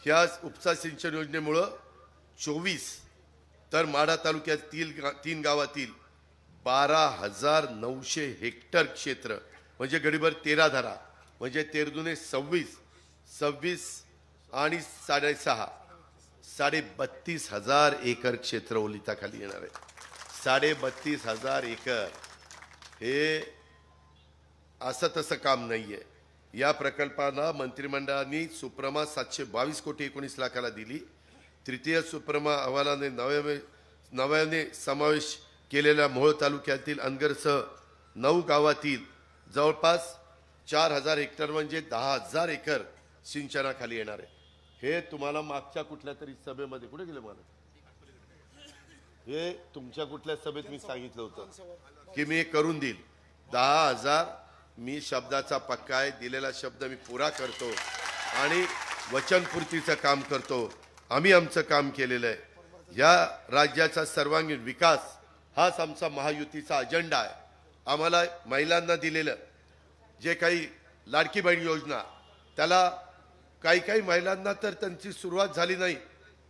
ह्या उपसा सिंचन योजनेमुळं 24 तर माढा तालुक्यातील 3 गावातील 12,900 हेक्टर क्षेत्र म्हणजे गडीभर 13 धरा म्हणजे 13 26, 26 आणि 6.5 32,000 एकर क्षेत्र ओलिताखाली येणार आहे. 32,500 एकर हे असं तसं काम नाहीये. या प्रकल्पाला मंत्रिमंडळाने सुप्रमा 722 कोटी 19 लाखाला दिली. तृतीय सुप्रमा अहवालाने नव्याने समावेश केलेल्या मोहोळ तालुक्यातील अनगरसह 9 गावातील जवळपास 4000 हेक्टर म्हणजे 10,000 एकर सिंचनाखाली येणार आहे. हे तुम्हाला मागच्या कुठल्या तरी सभेमध्ये कुठे गेले मला हे तुमच्या कुठल्या सभेत मी सांगितलं होतं की मी हे करून देईल. 10,000 मी शब्दाचा पक्का आहे. दिलेला शब्द मी पुरा करतो आणि वचनपूर्तीचं काम करतो. आम्ही आमचं काम केलेलं आहे. या राज्याचा सर्वांगीण विकास हाच आमचा महायुतीचा अजेंडा आहे. आम्हाला महिलांना दिलेलं जे काही लाडकी बहीण योजना त्याला काही महिलांना तर त्यांची सुरुवात झाली नाही.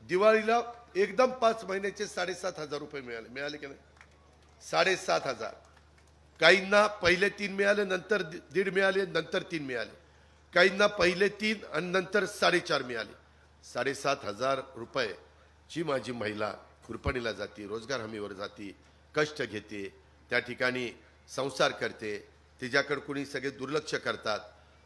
दिवाळीला एकदम 5 महिन्याचे 7,500 रुपये मिळाले की नाही 7,500. काहींना पहिले 3 मिळाले, नंतर 1.5 मिळाले, नंतर 3 मिळाले. काहींना पहिले 3 आणि नंतर 4.5 मिळाले. 7,500 रुपये ची माझी महिला खुरपणीला जाते, रोजगार हमीवर जाते, कष्ट घेते, त्या ठिकाणी संसार करते. तिच्याकडे कुणी सगळे दुर्लक्ष करतात.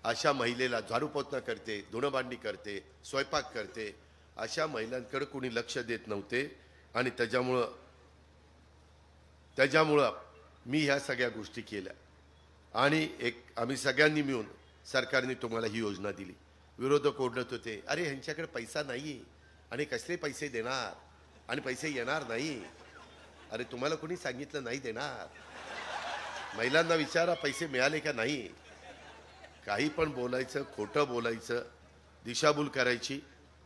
अशा महिलेला झाडू पोछा करते, धुणं भांडी करते, स्वयंपाक करते. अशा महिलांकडे कुणी लक्ष देत नव्हते आणि त्याच्यामुळं मी ह्या सगळ्या गोष्टी केल्या आणि आम्ही सगळ्यांनी मिळून सरकारने तुम्हाला ही योजना दिली. विरोधक ओरडत होते, अरे ह्यांच्याकडे पैसा नाही आणि कसले पैसे देणार आणि पैसे येणार नाही. अरे तुम्हाला कोणी सांगितलं नाही देणार? महिलांना विचारा पैसे मिळाले का नाही. काही पण बोलायचं, खोटं बोलायचं, दिशाभूल करायची.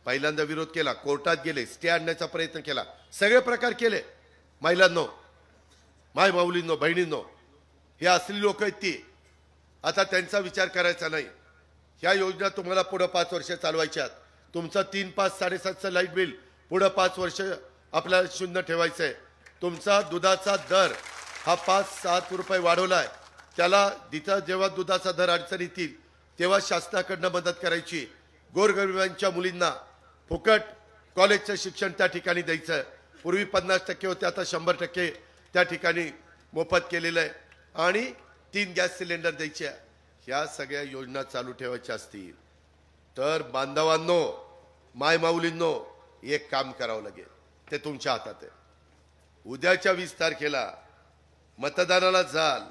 पहिल्यांदा विरोध केला, कोर्टात गेले, स्टे आणण्याचा प्रयत्न केला, सगळे प्रकार केले. महिलांनो, माय माऊलींनो, बहिणींनो, हे असली लोक आहेत ती. आता त्यांचा विचार करायचा नाही. ह्या योजना तुम्हाला पुढे 5 वर्ष चालवायच्यात. तुमचं 3, 5, 750 लाईट बिल पुढे 5 वर्ष आपल्याला शून्य ठेवायचं आहे. तुमचा दुधाचा दर हा 5-7 रुपये वाढवलाय. त्याला जिथं जेव्हा दुधाचा दर अडचणीत येईल तेव्हा शासनाकडनं मदत करायची. गोरगरिबांच्या मुलींना फुकट कॉलेजचं शिक्षण त्या ठिकाणी द्यायचं. पूर्वी 50% होते, आता 100% त्या ठिकाणी मोफत केलेलं आहे. आणि 3 गॅस सिलेंडर द्यायचे. ह्या सगळ्या योजना चालू ठेवायच्या असतील तर बांधवांनो, माय माऊलींनो, एक काम करावं लागेल. ते तुमच्या हातात आहे. उद्याच्या 20 तारखेला मतदानाला जाल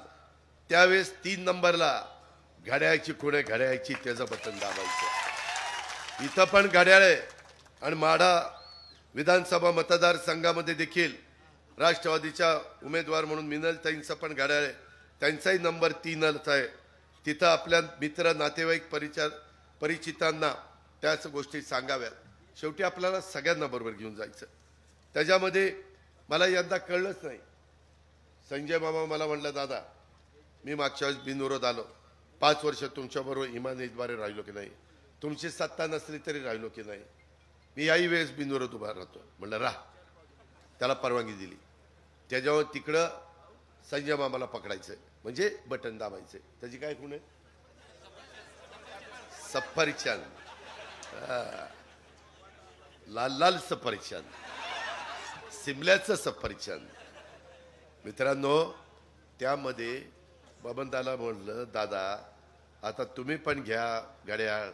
त्यावेळेस 3 नंबरला घड्याळाची खुणे घड्याळाची त्याचं बटन दाबायचं. इथं पण घड्याळ आहे आणि माढा विधानसभा मतदारसंघामध्ये देखील राष्ट्रवादीच्या उमेदवार म्हणून मिनलताईंचं पण घड्याळ आहे. त्यांचाही नंबर 3च आहे. तिथं आपल्या मित्र, नातेवाईक, परिचितांना त्याच गोष्टी सांगाव्यात. शेवटी आपल्याला सगळ्यांना बरोबर घेऊन जायचं. त्याच्यामध्ये मला यंदा कळलंच नाही. संजय मामा मला म्हणलं, दादा मी मागच्या वेळेस बिनविरोध आलो, 5 वर्ष तुमच्याबरोबर इमानीद्वारे राहिलो की नाही, तुमची सत्ता नसली तरी राहिलो की नाही, मी याही वेळेस बिनविरोध उभा राहतो. म्हणलं राह. त्याला परवानगी दिली. त्याच्यावर तिकडं संजय मामाला पकडायचं म्हणजे बटन दाबायचं. त्याची काय खूण आहे? सफरचंद, लाल लाल सफरचंद, सिमल्याचं सफरचंद. मित्रांनो, त्यामध्ये बबनदाला म्हणलं, दादा आता तुम्ही पण घ्या घड्याळ.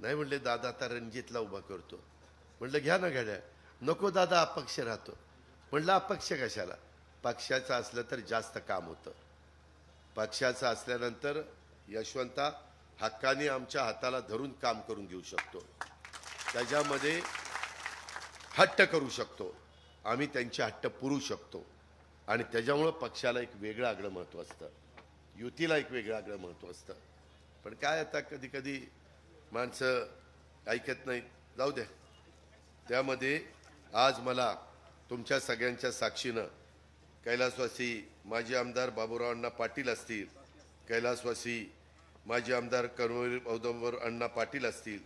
नाही म्हणले, दादा आता रणजितला उभा करतो. म्हणलं घ्या ना घड्याळ. नको दादा, अपक्ष राहतो. म्हणलं अपक्ष कशाला? पक्षाचं असलं तर जास्त काम होतं. पक्षाचं असल्यानंतर यशवंता हक्काने आमच्या हाताला धरून काम करून घेऊ शकतो. त्याच्यामध्ये हट्ट करू शकतो. आम्ही त्यांचे हट्ट पुरू शकतो. आणि त्याच्यामुळं पक्षाला एक वेगळं आगळं महत्त्व असतं, युतीला एक वेगळं आगळं महत्त्व असतं. पण काय आता कधी कधी माणसं ऐकत नाहीत. जाऊ द्या. त्यामध्ये आज मला तुमच्या सगळ्यांच्या साक्षीनं कैलासवासी माजी आमदार बाबूराव अण्णा पाटील असतील, कैलासवासी माजी आमदार कर्मवीर औदंबर अण्णा पाटील असतील,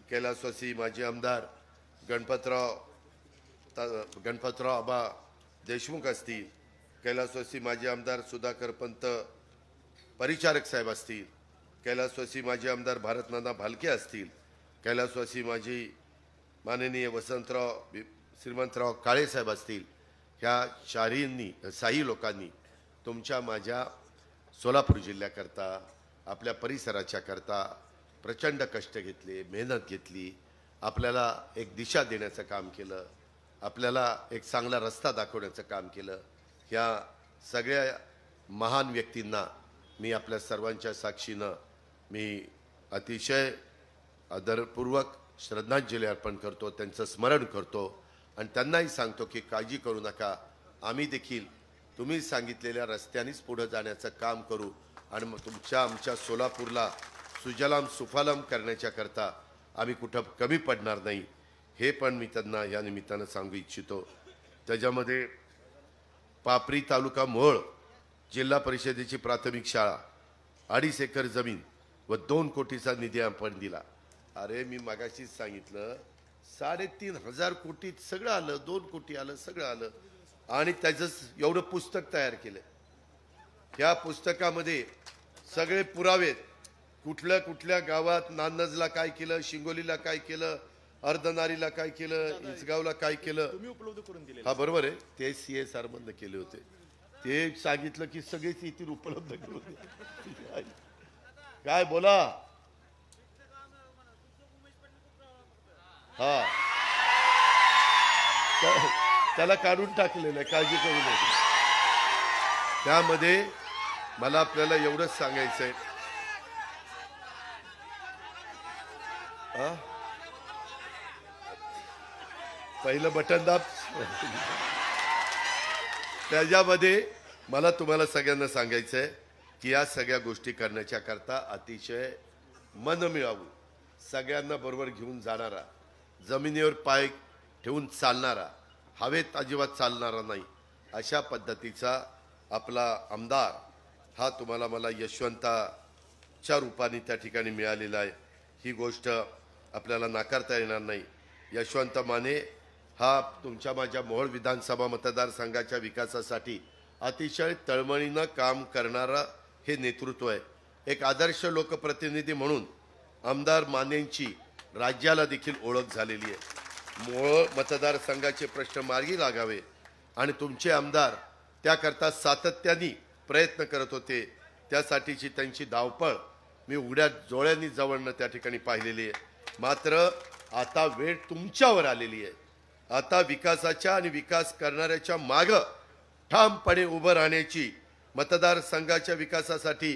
कैलासवासी माजी आमदार गणपतराव आबा देशमुख असतील, कैलासवासी माजी आमदार सुधाकर पंत परिचारक साहेब असतील, कैलासवासी माजी आमदार भारतनाना भालके असतील, कैलासवासी माजी माननीय श्रीमंतराव काळे साहेब असतील. ह्या शाही लोकांनी तुमच्या माझ्या सोलापूर जिल्ह्याकरता, आपल्या परिसराच्या करता प्रचंड कष्ट घेतले, मेहनत घेतली. आपल्याला एक दिशा देण्याचं काम केलं, आपल्याला एक चांगला रस्ता दाखवण्याचं काम केलं. ह्या सगळ्या महान व्यक्तींना मी आपल्या सर्वांच्या साक्षीनं मी अतिशय आदरपूर्वक श्रद्धांजली अर्पण करतो, त्यांचं स्मरण करतो आणि त्यांनाही सांगतो की काळजी करू नका, आम्ही देखील तुम्ही सांगितलेल्या रस्त्यानेच पुढे जाण्याचं काम करू आणि मग आमच्या सोलापूरला सुजलाम सुफलाम करण्याच्या करता आम्ही कुठं कमी पडणार नाही, हे पण मी त्यांना या निमित्तानं सांगू इच्छितो. त्याच्यामध्ये पापरी तालुका मोहोळ जिल्हा परिषदेची प्राथमिक शाळा 2.5 एकर जमीन व 2 कोटीचा निधी आपण दिला. अरे मी मगाशीच सांगितलं 3,500 कोटीत सगळं आलं, 2 कोटी आलं, सगळं आलं आणि त्याचं एवढं पुस्तक तयार केलं. ह्या पुस्तकामध्ये सगळे पुरावे, कुठल्या गावात नान्नजला काय केलं, शिंगोलीला काय केलं, अर्धनारीला काय केलं, इसगावला काय केलं, हा बरोबर आहे, ते CSR मधनं केले होते. ते सांगितलं की सगळेच इथे उपलब्ध करून दे. काय बोला. हा त्याला काढून टाकलेलं आहे, काळजी करू नये. त्यामध्ये मला आपल्याला एवढंच सांगायचंय, पहिलं बटन दाब. त्याच्यामध्ये मला तुम्हाला सगळ्यांना सांगायचंय की या सगळ्या गोष्टी करण्याच्या करता अतिशय मनमिळावू, सगळ्यांना बरोबर घेऊन जाणारा, जमिनीवर पाय ठेवून चालणारा, हवेत अजिबात चालणारा नाही, अशा पद्धतीचा आपला आमदार हा तुम्हाला मला यशवंताच्या रूपाने त्या ठिकाणी मिळालेला आहे. ही गोष्ट आपल्याला नाकारता येणार नाही. यशवंत माने हा तुमच्या माझ्या मोहोळ विधानसभा मतदारसंघाच्या विकासासाठी अतिशय तळमळीनं काम करणारा हे नेतृत्व आहे. एक आदर्श लोकप्रतिनिधी म्हणून आमदार मानेंची राज्याला देखील ओळख झालेली आहे. मोहोळ मतदारसंघाचे प्रश्न मार्गी लागावे आणि तुमचे आमदार त्याकरता सातत्याने प्रयत्न करत होते. त्यासाठीची त्यांची धावपळ मी उघड्या डोळ्यांनी जवळनं त्या ठिकाणी पाहिलेली आहे. मात्र आता वेळ तुमच्यावर आलेली आहे. आता विकासाच्या आणि विकास करणाऱ्याच्या मागं ठामपणे उभं राहण्याची, मतदारसंघाच्या विकासासाठी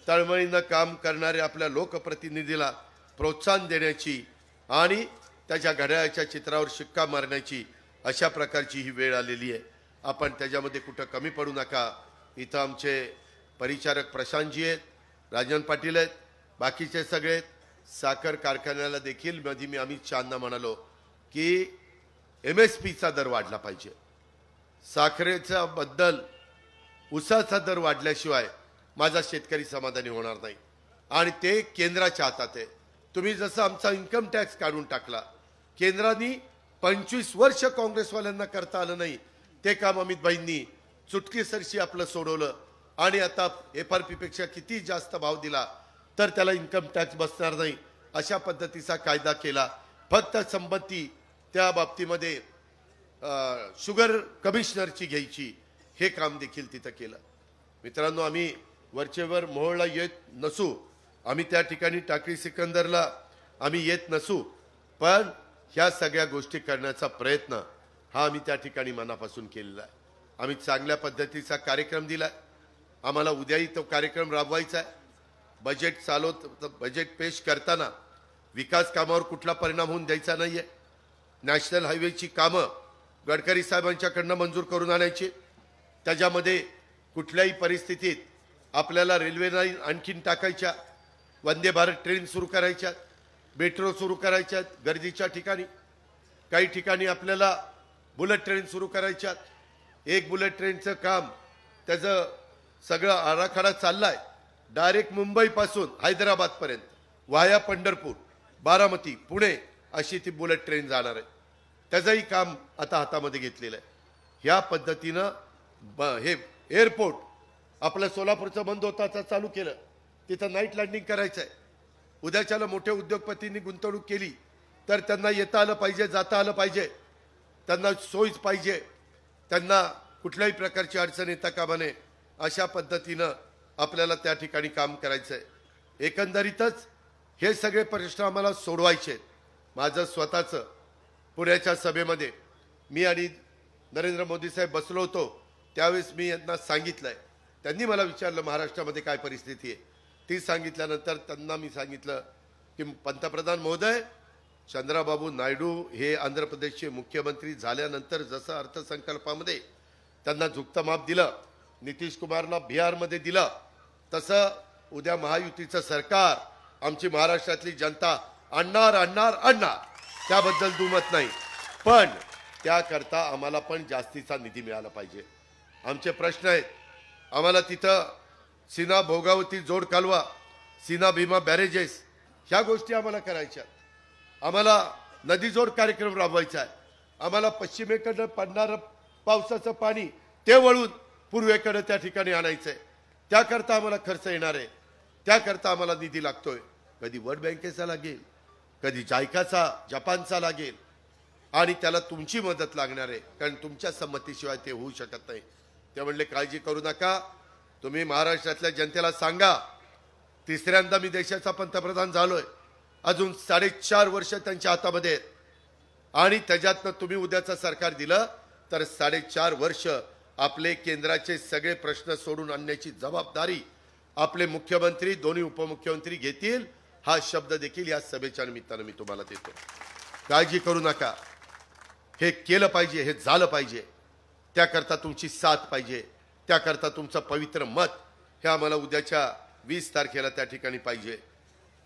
तळमळीनं काम करणाऱ्या आपल्या लोकप्रतिनिधीला प्रोत्साहन देण्याची आणि त्याच्या घड्याळाच्या चित्रावर शिक्का मारण्याची अशा प्रकारची ही वेळ आलेली आहे. आपण त्याच्यामध्ये कुठं कमी पडू नका. इथं आमचे परिचारक प्रशांतजी आहेत, राजन पाटील आहेत, बाकीचे सगळे आहेत. साखर कारखान्याला देखील मध्ये मी अमित शहांना म्हणालो की MSPचा दर वाढला पाहिजे. साखरेच्या बद्दल ऊसाचा दर वाढल्याशिवाय माझा शेतकरी समाधानी होणार नाही आणि ते केंद्राच्या हातात आहे. तुम्ही जसं आमचा इन्कम टॅक्स काढून टाकला, केंद्राने 25 वर्ष काँग्रेसवाल्यांना करता आलं नाही, ते काम अमित भाईंनी चुटकीसरशी आपलं सोडवलं आणि आता FRP पेक्षा किती जास्त भाव दिला तर त्याला इन्कम टॅक्स बसणार नाही अशा पद्धतीचा कायदा केला. फक्त संपत्ती त्या बाबतीमध्ये शुगर कमिशनरची घ्यायची, हे काम देखील तिथं केलं. मित्रांनो, आम्ही वरचेवर मोहोळला येत नसू, आम्ही त्या ठिकाणी टाकळी सिकंदरला आम्ही येत नसू, पण ह्या सगळ्या गोष्टी करण्याचा प्रयत्न हा आम्ही त्या ठिकाणी मनापासून केलेला आहे. आम्ही चांगल्या पद्धतीचा कार्यक्रम दिला. आम्हाला उद्याही तो कार्यक्रम राबवायचा आहे. बजेट बजेट पेश करताना विकास कामावर कुठला परिणाम होऊन द्यायचा नाहीये. नॅशनल हायवेची कामं गडकरी साहेबांच्याकडनं मंजूर करून आणायची. त्याच्यामध्ये कुठल्याही परिस्थितीत आपल्याला रेल्वे लाईन आणखीन टाकायच्या, वंदे भारत ट्रेन सुरू करायच्या, मेट्रो सुरू करायच्यात गर्दीच्या ठिकाणी, काही ठिकाणी आपल्याला बुलेट ट्रेन सुरू करायच्यात. एक बुलेट ट्रेनचं काम त्याचं सगळं आराखडा चाललाय. डायरेक्ट मुंबईपासून हैदराबादपर्यंत वाया पंढरपूर, बारामती, पुणे अशी ती बुलेट ट्रेन जाणार आहे. त्याचंही काम आता हातामध्ये घेतलेलं आहे. ह्या पद्धतीनं हे एअरपोर्ट आपलं सोलापूरचं बंद होतं, आता चालू केलं. तिथं नाईट लँडिंग करायचं आहे. उद्याच्याला मोठ्या उद्योगपतींनी गुंतवणूक केली तर त्यांना येता आलं पाहिजे, जाता आलं पाहिजे, त्यांना सोयीच पाहिजे, त्यांना कुठल्याही प्रकारची अडचण येता कामा नये. अशा पद्धतीनं आपल्याला त्या ठिकाणी काम करायचं आहे. एकंदरीतच हे सगळे प्रश्न आम्हाला सोडवायचे आहेत. माझं स्वतःचं पुण्याच्या सभेमध्ये मी आणि नरेंद्र मोदी साहेब बसलो होतो, त्यावेळेस मी यांना सांगितलंय. त्यांनी मला विचारलं महाराष्ट्रामध्ये काय परिस्थिती आहे. ती सांगितल्यानंतर त्यांना मी सांगितलं की पंतप्रधान महोदय, चंद्राबाबू नायडू हे आंध्र प्रदेशचे मुख्यमंत्री झाल्यानंतर जसं अर्थसंकल्पामध्ये त्यांना झुकतं माप दिलं, नितीश कुमारला बिहारमध्ये दिलं, तसं उद्या महायुतीचं सरकार आमची महाराष्ट्रातली जनता आणणार आणणार आणणार, त्याबद्दल दुमत नाही. पण त्याकरता आम्हाला पण जास्तीचा निधी मिळाला पाहिजे. आमचे प्रश्न आहेत. आम्हाला तिथं सीना भोगावती जोड कालवा, सीना भीमा बॅरेजेस ह्या गोष्टी आम्हाला करायच्या. आम्हाला नदी जोड कार्यक्रम राबवायचा आहे. आम्हाला पश्चिमेकडं पडणारं पावसाचं पाणी ते वळून पूर्वेकडे त्या ठिकाणी आणायचं आहे. त्याकरता आम्हाला खर्च येणार आहे. त्याकरता आम्हाला निधी लागतोय. कधी वर्ल्ड बँकेचा लागेल, कधी जायकाचा जपानचा लागेल, आणि त्याला तुमची मदत लागणार आहे, कारण तुमच्या संमतीशिवाय ते होऊ शकत नाही. ते म्हणले काळजी करू नका, तुम्ही महाराष्ट्रातल्या जनतेला सांगा, तिसऱ्यांदा मी देशाचा पंतप्रधान झालोय, अजून 4.5 वर्ष त्यांच्या हातामध्ये आहेत, आणि त्याच्यातनं तुम्ही उद्याचं सरकार दिलं तर 4.5 वर्ष आपले केंद्राचे सगळे प्रश्न सोडून आणण्याची जबाबदारी आपले मुख्यमंत्री, दोन्ही उपमुख्यमंत्री घेतील. हा शब्द देखील या सभेच्या निमित्तानं मी तुम्हाला देतो. काळजी करू नका. हे केलं पाहिजे, हे झालं पाहिजे. त्याकरता तुमची साथ पाहिजे. त्याकरता तुमचं पवित्र मत हे आम्हाला उद्याच्या 20 तारखेला त्या ठिकाणी पाहिजे.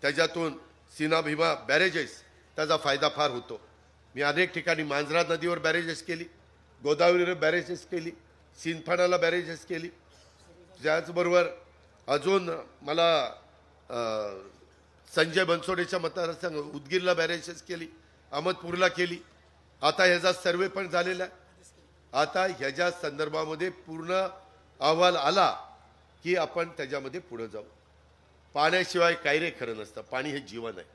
त्याच्यातून सीना भीमा बॅरेजेस त्याचा फायदा फार होतो. मी अनेक ठिकाणी मांजरा नदीवर बॅरेजेस केली, गोदावरीवर बॅरेजेस केली, सिंदफानाला बॅरेजेस केली. त्याचबरोबर अजून मला संजय बनसोडेच्या मतदारसंघ उदगीरला बॅरेजेस केली, अहमदपूरला केली. आता ह्याचा सर्वे पण झालेला आहे. आता ह्याच्या संदर्भामध्ये पूर्ण अहवाल आला की आपण त्याच्यामध्ये पुढे जाऊ. पाण्याशिवाय काय रे खरं नसतं. पाणी हे जीवन आहे.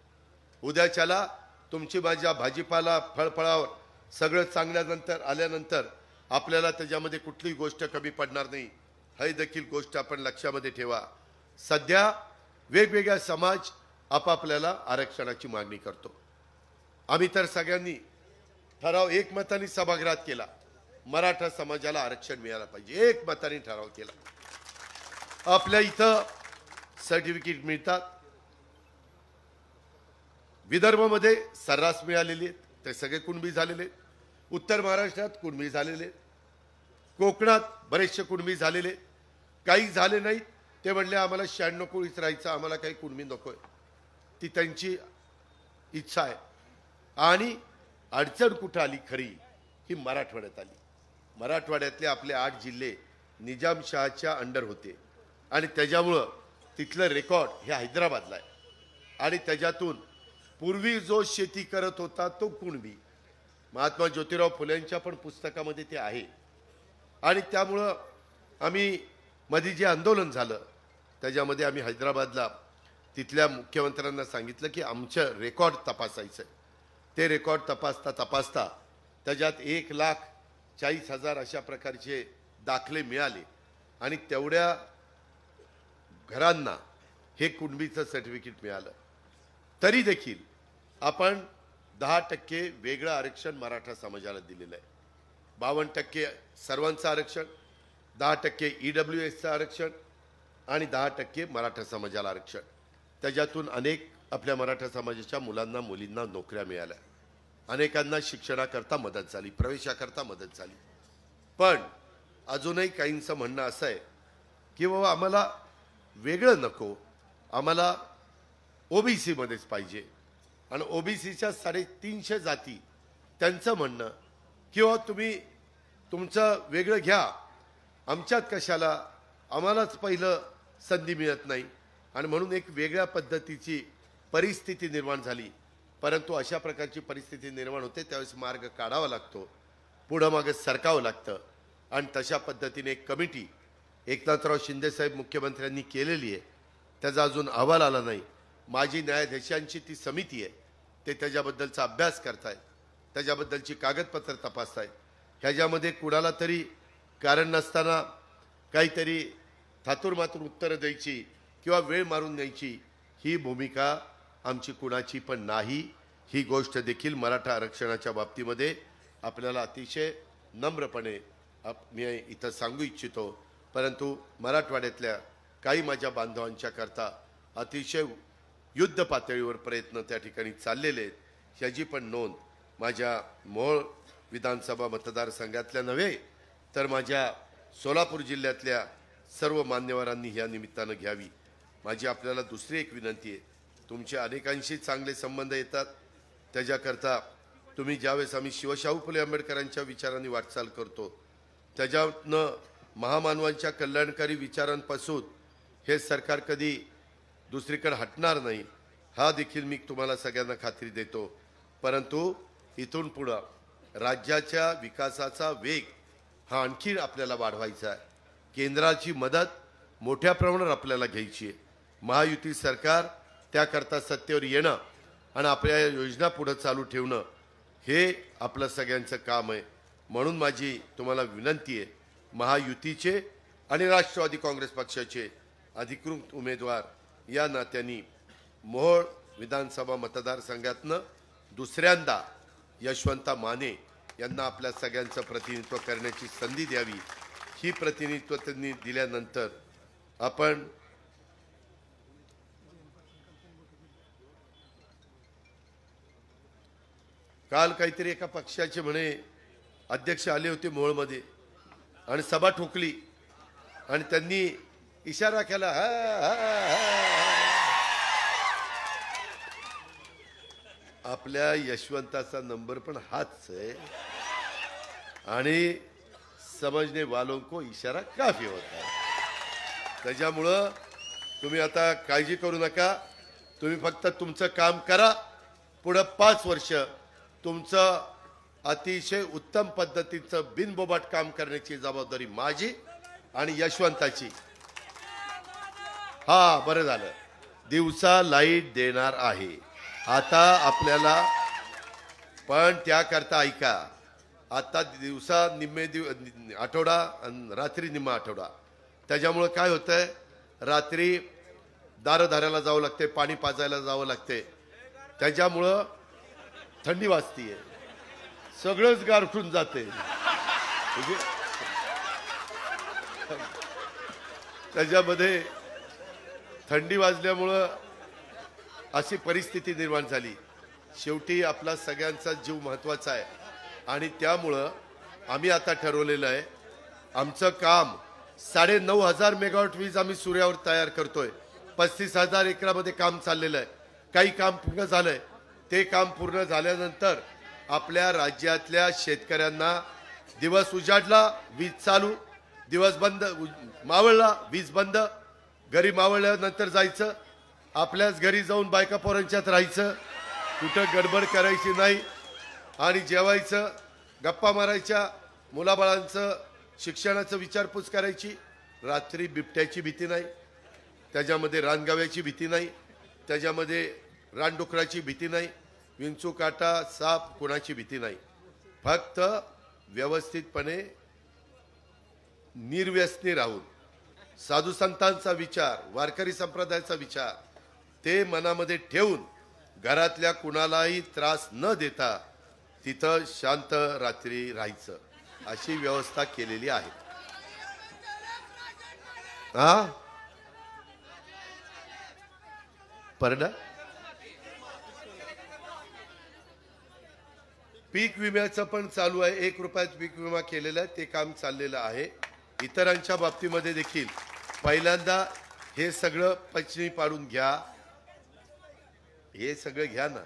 उद्याच्याला तुमची माझ्या भाजीपाला फळफळावर सगळं चांगल्यानंतर आल्यानंतर आपल्याला त्याच्यामध्ये कुठलीही गोष्ट कमी पडणार नाही. ही देखील गोष्ट आपण लक्षामध्ये ठेवा. सध्या वेगवेगळ्या समाज आपापल्याला आरक्षणाची मागणी करतो. आम्ही तर सगळ्यांनी ठराव एकमताने सभागृहात केला, मराठा समाजाला आरक्षण मिळालं पाहिजे. एकमताने ठराव केला. आपल्या इथं सर्टिफिकेट मिळतात. विदर्भामध्ये सर्रास मिळालेले आहेत, ते सगळे कुणबी झालेले. उत्तर महाराष्ट्रात कुणबी झालेले, कोकणात बरेचसे कुणबी झालेले. काही झाले नाहीत ते म्हणले आम्हाला 96 कोळीच राहायचं, आम्हाला काही कुणबी नकोय. ती त्यांची इच्छा आहे. आणि अडचण कुठं आली खरी, ही मराठवाड्यात आली. मराठवाड्यातले आपले 8 जिल्हे निजामशहाच्या अंडर होते, आणि त्याच्यामुळं तिथलं रेकॉर्ड हे हैदराबादला आहे. आणि त्याच्यातून पूर्वी जो शेती करत होता तो कुणबी, महात्मा ज्योतिराव फुलेंच्या पण पुस्तकामध्ये ते आहे. आणि त्यामुळं आम्ही मध्ये जे आंदोलन झालं त्याच्यामध्ये आम्ही हैदराबादला तिथल्या मुख्यमंत्र्यांना सांगितलं की आमचं रेकॉर्ड तपासायचं. ते रेकॉर्ड तपासता त्याच्यात 1,40,000 अशा प्रकारचे दाखले मिळाले. आणि तेवढ्या घरांना हे कुणबीचं सर्टिफिकेट मिळालं. तरी देखील आपण 10% वेगळं आरक्षण मराठा समाजाला दिलेलं आहे. 52% सर्वांचं आरक्षण, 10% EWSचं आरक्षण, आणि 10% मराठा समाजाला आरक्षण. त्याच्यातून अनेक आपल्या मराठा समाजाच्या मुलांना मुलींना नोकऱ्या मिळाल्या. अनेकांना शिक्षणाकरता मदत झाली, प्रवेशाकरता मदत झाली. पण अजूनही काहींचं म्हणणं असं आहे की बाबा आम्हाला वेगळं नको, आम्हाला OBC मध्येच पाहिजे. आणि OBCच्या 350 जाती त्यांचं म्हणणं किंवा तुम्ही तुमचं वेगळं घ्या, आमच्यात कशाला, आम्हालाच पहिलं संधी मिळत नाही. आणि म्हणून एक वेगळ्या पद्धतीची परिस्थिती निर्माण झाली. परंतु अशा प्रकारची परिस्थिती निर्माण होते त्यावेळेस मार्ग काढावा लागतो, पुढं मागे सरकावं लागतं. आणि तशा पद्धतीने एक कमिटी एकनाथराव शिंदेसाहेब मुख्यमंत्र्यांनी केलेली आहे. त्याचा अजून अहवाल आला नाही. माजी न्यायाधीशांची ती समिती आहे, ते त्याच्याबद्दलचा अभ्यास करतायत, त्याच्याबद्दलची कागदपत्र तपासतायत. ह्याच्यामध्ये कुणाला तरी कारण नसताना काहीतरी थातूरमातूर उत्तरं द्यायची किंवा वेळ मारून द्यायची ही भूमिका आमची कुणाची पण नाही. ही गोष्ट देखील मराठा आरक्षणाच्या बाबतीमध्ये आपल्याला अतिशय नम्रपणे मी इथं सांगू इच्छितो. परंतु मराठवाड्यातल्या काही माझ्या बांधवांच्या करता अतिशय युद्ध पातळीवर प्रयत्न त्या ठिकाणी चाललेले आहेत. ह्याची पण नोंद माझ्या मोहोळ विधानसभा मतदारसंघातल्या नव्हे तर माझ्या सोलापूर जिल्ह्यातल्या सर्व मान्यवरांनी या निमित्तानं घ्यावी. माझी आपल्याला दुसरी एक विनंती आहे. तुमचे अनेकांशी चांगले संबंध येतात, त्याच्याकरता तुम्ही ज्यावेळेस आम्ही शिवशाहू फुले आंबेडकरांच्या विचारांनी वाटचाल करतो त्याच्यातनं महामानवांच्या कल्याणकारी विचारांपासून हे सरकार कधी दुसरीकडे हटणार नाही, हा देखील मी तुम्हाला सगळ्यांना खात्री देतो. परंतु इथून पुढं राज्याच्या विकासाचा वेग हा आणखी आपल्याला वाढवायचा आहे. केंद्राची मदत मोठ्या प्रमाणावर आपल्याला घ्यायची आहे. महायुती सरकार त्याकरता सत्तेवर येणं आणि आपल्या योजना पुढे चालू ठेवणं हे आपलं सगळ्यांचं काम आहे. म्हणून माझी तुम्हाला विनंती आहे, महायुतीचे आणि राष्ट्रवादी काँग्रेस पक्षाचे अधिकृत उमेदवार या नात्याने मोहोळ विधानसभा मतदारसंघातनं दुसऱ्यांदा यशवंता माने यांना आपल्या सगळ्यांचं प्रतिनिधित्व करण्याची संधी द्यावी. ही प्रतिनिधित्व त्यांनी दिल्यानंतर आपण काल काहीतरी एका पक्षाचे म्हणे अध्यक्ष आले होते मोहोळमध्ये आणि सभा ठोकली आणि त्यांनी इशारा केला, हा हा हा. आपल्या यशवंताचा नंबर पण हाच आहे आणि समजने वालों को इशारा काफी होता है. त्याच्यामुळं तुम्ही आता काळजी करू नका. तुम्ही फक्त तुमचं काम करा. पुढे 5 वर्ष तुमचं अतिशय उत्तम पद्धतीचं बिनबोबाट काम करण्याची जबाबदारी माझी आणि यशवंताची. हा बरं झालं, दिवसा लाईट देणार आहे आता आपल्याला, पण त्याकरता ऐका, आता दिवसा निम्मे आठवडा आणि रात्री निम्मा आठवडा. त्याच्यामुळं काय होतंय, रात्री दारधाऱ्याला जावं लागते, पाणी पाजायला जावं लागते. त्याच्यामुळं थंडी वाजतीये, सगळंच गारठून जाते. त्याच्यामध्ये थंडी वाजल्यामुळं अशी परिस्थिती निर्माण झाली. शेवटी आपला सगळ्यांचा जीव महत्वाचा आहे आणि त्यामुळं आम्ही आता ठरवलेलं आहे, आमचं काम 9,500 मेगावॉट वीज आम्ही सूर्यावर तयार करतोय. 35,000 एकरामध्ये काम चाललेलं आहे. काही काम पूर्ण झालंय. ते काम पूर्ण झाल्यानंतर आपल्या राज्यातल्या शेतकऱ्यांना दिवस उजाडला वीज चालू, दिवस बंद मावळला वीज बंद, घरी मावळल्यानंतर जायचं, आपल्याच घरी जाऊन बायका पोरांच्यात राहायचं, कुठं गडबड करायची नाही आणि जेवायचं, गप्पा मारायच्या, मुलाबाळांचं शिक्षणाचं विचारपूस करायची. रात्री बिबट्याची भीती नाही, त्याच्यामध्ये रानगाव्याची भीती नाही, त्याच्यामध्ये रानडुकराची भीती नाही, विंचू काटा साप कोणाची भीती नाही. फक्त व्यवस्थितपणे निर्व्यसनी राहून साधू संतांचा विचार, वारकरी संप्रदायाचा विचार ते मनामध्ये ठेवून घरातल्या कुणालाही त्रास न देता तिथं शांत रात्री राहायचं, अशी व्यवस्था केलेली आहे. हा परडा पीक विम्याचं पण चालू आहे. 1 रुपयात पीक विमा केलेला आहे, ते काम चाललेलं आहे. इतरांच्या बाबतीमध्ये देखील पहिल्यांदा हे सगळं पचनी पाडून घ्या, हे सगळं घ्या ना.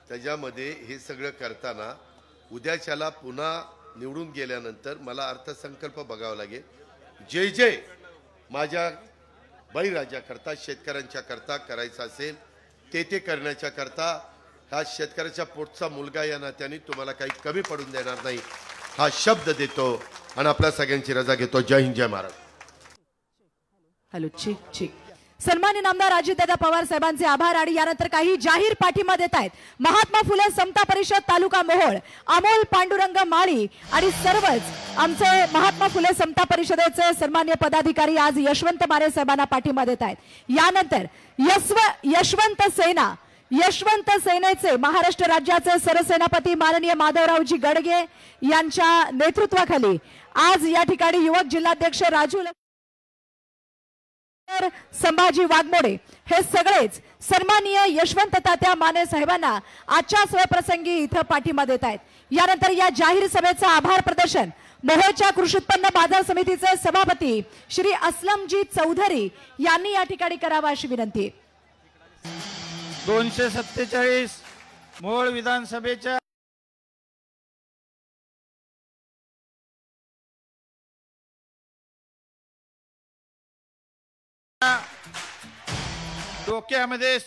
त्याच्यामध्ये हे सगळं करताना उद्याच्याला पुन्हा निवडून गेल्यानंतर मला अर्थसंकल्प बघावा लागेल. जे जे माझ्या बळीराजाकरता शेतकऱ्यांच्या करता करायचं असेल ते करण्याच्या करता हा शेतकऱ्याच्या पोटचा मुलगा या नात्याने तुम्हाला काही कमी पडून देणार नाही हा शब्द देतो आणि आपल्या सगळ्यांची रजा घेतो. जय हिंद, जय महाराज. हॅलो, ठीक. सन्मान्य नामदार अजितदादा पवार साहेबांचे आभार आणि यानंतर काही जाहीर पाठिंबा देत आहेत महात्मा फुले समता परिषद तालुका मोहोळ, अमोल पांडुरंग माळी आणि सर्वच आमचे महात्मा फुले समता परिषदेचे सन्मान्य पदाधिकारी आज यशवंत माने साहेबांना पाठिंबा देत आहेत. यानंतर यशवंत सेना यशवंत सेनेचे महाराष्ट्र राज्याचे सरसेनापती माननीय माधवरावजी गडगे यांच्या नेतृत्वाखाली आज या ठिकाणी युवक जिल्हाध्यक्ष राजू संभाजी वाघमोडे हे सगळेच सन्माननीय यशवंत तात्या माने साहेबांना आजच्या सोयप्रसंगी इथं पाठिंबा देत आहेत. यानंतर या जाहीर सभेचं आभार प्रदर्शन मोहोळच्या कृषी उत्पन्न बाजार समितीचे सभापती श्री असलमजी चौधरी यांनी या ठिकाणी करावा अशी विनंती. 247 मोहोळ विधानसभेच्या डोक्यामध्ये